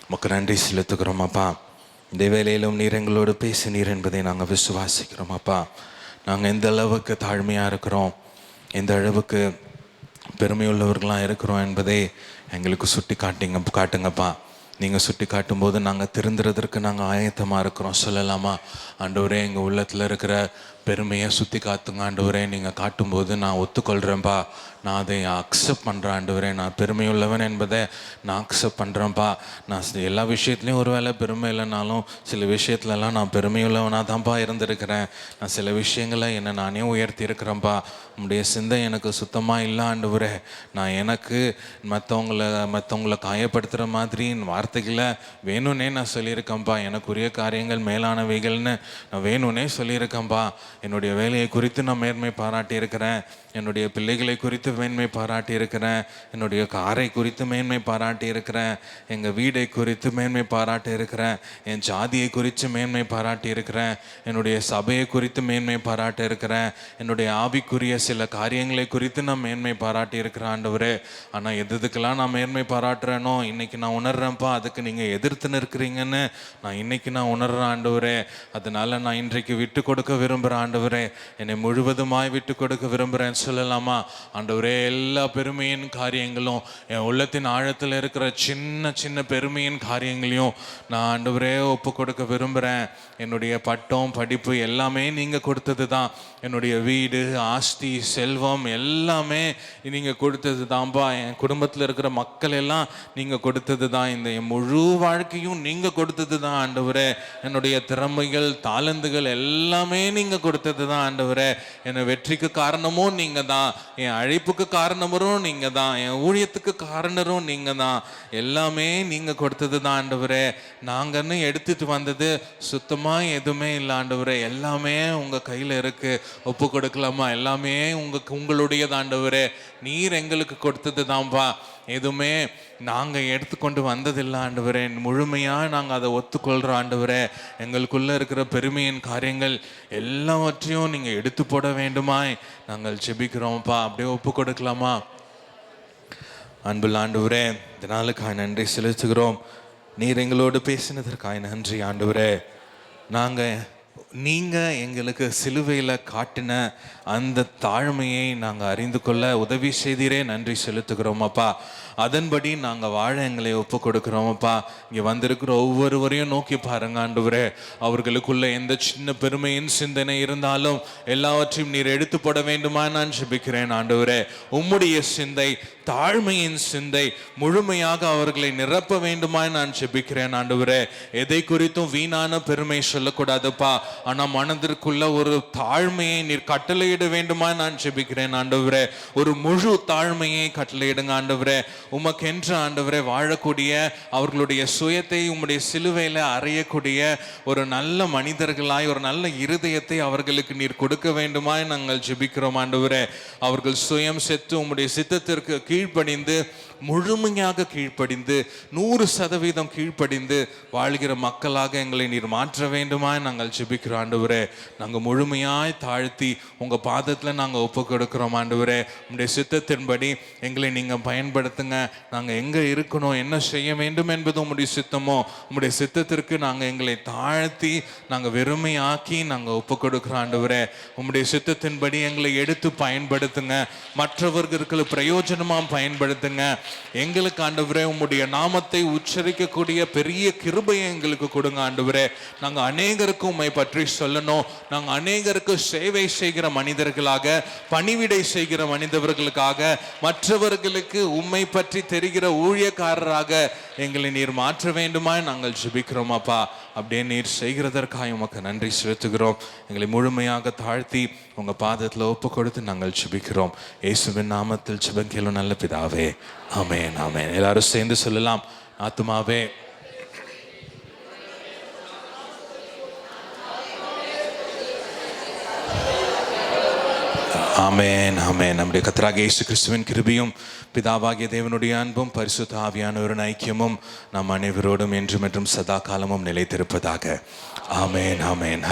உமக்கு நன்றி செலுத்துகிறோம் அப்பா. இந்த வேளையிலும் நீர் எங்களோடு பேசினீர் என்பதை நாங்கள் விசுவாசிக்கிறோம் அப்பா. நாங்கள் எந்த அளவுக்கு தாழ்மையாக இருக்கிறோம், எந்த அளவுக்கு பெருமையுள்ளவர்களாக இருக்கிறோம் என்பதை எங்களுக்கு சுட்டி காட்டுங்கப்பா. நீங்கள் சுட்டி காட்டும்போது நாங்கள் திருந்துறதற்கு நாங்கள் ஆயத்தமாக இருக்கிறோம். சொல்லலாமா? ஆண்டவரே, எங்கள் உள்ளத்தில் இருக்கிற பெருமையை சுற்றி காத்துங்க ஆண்டவரே. நீங்கள் காட்டும்போது நான் ஒத்துக்கொள்கிறேன்ப்பா, நான் அதை அக்செப்ட் பண்ணுறேன் ஆண்டவரே. நான் பெருமையுள்ளவன் என்பதை நான் அக்செப்ட் பண்ணுறேன்ப்பா. நான் எல்லா விஷயத்துலையும் ஒரு வேளை பெருமை இல்லைனாலும் சில விஷயத்துலலாம் நான் பெருமையுள்ளவனாக தான்ப்பா இருந்திருக்கிறேன். நான் சில விஷயங்களை என்னை நானே உயர்த்தி இருக்கிறேன்ப்பா. உங்களுடைய சிந்தை எனக்கு சுத்தமாக இல்லை ஆண்டவரே. நான் எனக்கு மற்றவங்களை காயப்படுத்துகிற மாதிரி வார்த்தைகளை வேணும்னே நான் சொல்லியிருக்கேன்ப்பா. எனக்குரிய காரியங்கள் மேலானவைகள்னு நான் வேணும்னே சொல்லியிருக்கேன்ப்பா. என்னுடைய வேலையை குறித்து நான் மேன்மை பாராட்டியிருக்கிறேன். என்னுடைய பிள்ளைகளை குறித்து மேன்மை பாராட்டியிருக்கிறேன். என்னுடைய காரை குறித்து மேன்மை பாராட்டியிருக்கிறேன். எங்கள் வீடை குறித்து மேன்மை பாராட்டியிருக்கிறேன். என் ஜாதியை குறித்து மேன்மை பாராட்டியிருக்கிறேன். என்னுடைய சபையை குறித்து மேன்மை பாராட்டியிருக்கிறேன். என்னுடைய ஆவிக்குரிய சில காரியங்களை குறித்து நான் மேன்மை பாராட்டியிருக்கிறேன் ஆண்டவரே. ஆனால் எதுக்கெல்லாம் நான் மேன்மை பாராட்டுறேனோ இன்னைக்கு நான் உணர்றேன்ப்பா, அதுக்கு நீங்கள் எதிர்த்து நிற்கிறீங்கன்னு நான் இன்னைக்கு நான் உணர்றேன் ஆண்டவரே. அதனால நான் இன்றைக்கு விட்டு கொடுக்க விரும்புகிறேன் ஆண்டவரே. என்னை முழுவதுமாய் விட்டு கொடுக்க விரும்புகிறேன் சொல்லலாமா? ஆண்டவரே, எல்லா பெருமையின் காரியங்களும், என் உள்ளத்தின் ஆழத்தில் இருக்கிற சின்ன சின்ன பெருமையின் காரியங்களையும் நான் ஆண்டவரே ஒப்பு கொடுக்க விரும்புகிறேன். என்னுடைய பட்டம் படிப்பு எல்லாமே நீங்கள் கொடுத்தது தான். என்னுடைய வீடு ஆஸ்தி செல்வம் எல்லாமே நீங்கள் கொடுத்தது தான்ப்பா. என் குடும்பத்தில் இருக்கிற மக்கள் எல்லாம் நீங்கள் கொடுத்தது தான். இந்த என் முழு வாழ்க்கையும் நீங்கள் கொடுத்தது தான் ஆண்டவரே. என்னுடைய திறமைகள் தாளந்துகள் எல்லாமே நீங்கள் கொடுத்தது தான் ஆண்டவரே. என்னை வெற்றிக்கு காரணமும் நீங்கள் தான், என் அழைப்புக்கு காரணவரும் நீங்கள் தான், என் ஊழியத்துக்கு காரணரும் நீங்கள் தான். எல்லாமே நீங்கள் கொடுத்தது தான் ஆண்டவரே. நாங்கன்னு எடுத்துட்டு வந்தது சுத்தமாக எதுவுமே இல்லை ஆண்டவரே. எல்லாமே உங்கள் கையில் இருக்கு. ஒப்பு கொடுக்கலாமா? எல்லாமே உங்களுடையது ஆண்டவரே. நீர் எங்களுக்கு கொடுத்தது தான்ப்பா. எதுவுமே நாங்கள் எடுத்துக்கொண்டு வந்ததில்லை ஆண்டவரே. முழுமையாக நாங்கள் அதை ஒத்துக்கொள்கிறோம் ஆண்டவரே. எங்களுக்குள்ளே இருக்கிற பெருமையின் காரியங்கள் எல்லாவற்றையும் நீங்கள் எடுத்து போட வேண்டுமாய் நாங்கள் ஜெபிக்கிறோம்ப்பா. அப்படியே ஒப்பு கொடுக்கலாமா? அன்புள்ள ஆண்டவரே, இந்த நாளுக்காக நன்றி செலுத்துகிறோம். நீர் எங்களோடு பேசினதற்காக நன்றி ஆண்டவரே. நீங்கள் எங்களுக்கு சிலுவையில் காட்டின அந்த தாழ்மையை நாங்கள் அறிந்து கொள்ள உதவி செய்தீரே, நன்றி செலுத்துகிறோம் அப்பா. அதன்படி நாங்கள் வாழ எங்களை ஒப்பு கொடுக்குறோமப்பா. இங்கே வந்திருக்கிற ஒவ்வொருவரையும் நோக்கி பாருங்க ஆண்டவரே. அவர்களுக்குள்ள எந்த சின்ன பெருமையின் சிந்தனை இருந்தாலும் எல்லாவற்றையும் நீர் எடுத்து போட வேண்டுமா நான் ஜெபிக்கிறேன் ஆண்டவரே. உம்முடைய சிந்தை, தாழ்மையின் சிந்தை முழுமையாக அவர்களை நிரப்ப வேண்டுமா நான் ஜெபிக்கிறேன் ஆண்டவரே. எதை குறித்தும் வீணான பெருமை சொல்லக்கூடாதுப்பா. ஆனால் மனதிற்குள்ள ஒரு தாழ்மையை நீர் கட்டளையிட வேண்டுமா நான் ஜெபிக்கிறேன் ஆண்டவரே. ஒரு முழு தாழ்மையை கட்டளையிடுங்க ஆண்டவரே. உமக்கென்று ஆண்டவரே வாழக்கூடிய, அவர்களுடைய சுயத்தை உம்முடைய சிலுவையில் அறையக்கூடிய ஒரு நல்ல மனிதர்களாய், ஒரு நல்ல இருதயத்தை அவர்களுக்கு நீர் கொடுக்க வேண்டுமாய் நாங்கள் ஜெபிக்கிறோம் ஆண்டவரே. அவர்கள் சுயம் செத்து உம்முடைய சித்தத்திற்கு கீழ்ப்படிந்து முழுமையாக கீழ்ப்படிந்து 100% கீழ்ப்படிந்து வாழ்கிற மக்களாக எங்களை நீர் மாற்ற வேண்டுமாய் நாங்கள் ஜெபிக்கிறோம் ஆண்டவரே. நாங்கள் முழுமையாய் தாழ்த்தி உங்கள் பாதத்தில் நாங்கள் ஒப்பு கொடுக்கிறோம் ஆண்டவரே. உங்களுடைய சித்தத்தின்படி எங்களை நீங்கள் பயன்படுத்துங்க. நாங்கள் எங்கே இருக்கணும், என்ன செய்ய வேண்டும் என்பது உங்களுடைய சித்தமோ, உங்களுடைய சித்தத்திற்கு நாங்கள் எங்களை தாழ்த்தி நாங்கள் வெறுமையாக்கி நாங்கள் ஒப்பு கொடுக்கிறோம் ஆண்டவரே. உங்களுடைய சித்தத்தின்படி எங்களை எடுத்து பயன்படுத்துங்க, மற்றவர்களுக்கு பிரயோஜனமாக பயன்படுத்துங்க. எங்களுக்கு ஆண்டவரே உம்முடைய நாமத்தை உச்சரிக்கக்கூடிய பெரிய கிருபையை எங்களுக்கு கொடுங்க ஆண்டவரே. நாங்கள் அநேகருக்கு உம்மை பற்றி சொல்லணும், நாங்கள் அநேகருக்கு சேவை செய்கிற மனிதர்களாக, பணிவிடை செய்கிற மனிதர்களுக்காக, மற்றவர்களுக்கு உம்மை பற்றி தெரிகிற ஊழியக்காரராக எங்களை நீர் மாற்ற வேண்டுமாய் நாங்கள் ஜெபிக்கிறோம் அப்பா. அப்படியே நீர் செய்கிறதற்காக உமக்கு நன்றி செலுத்துகிறோம். எங்களை முழுமையாக தாழ்த்தி உங்க பாதத்தில் ஒப்பு கொடுத்து நாங்கள் ஜெபிக்கிறோம். இயேசுவின் நாமத்தில் ஜெபம் நல்ல பிதாவே, ஆமென் ஆமென். எல்லாரும் சேர்ந்து சொல்லலாம், ஆத்துமாவே ஆமென் ஆமென். நம்முடைய கர்த்தராகிய இயேசு கிறிஸ்துவின் கிருபையும் பிதாவாகிய தேவனுடைய அன்பும் பரிசுத்த ஆவியானவரின் ஐக்கியமும் நம் அனைவரோடும் என்றும் சதா காலமும் நிலைத்திருப்பதாக. ஆமென் ஆமென்.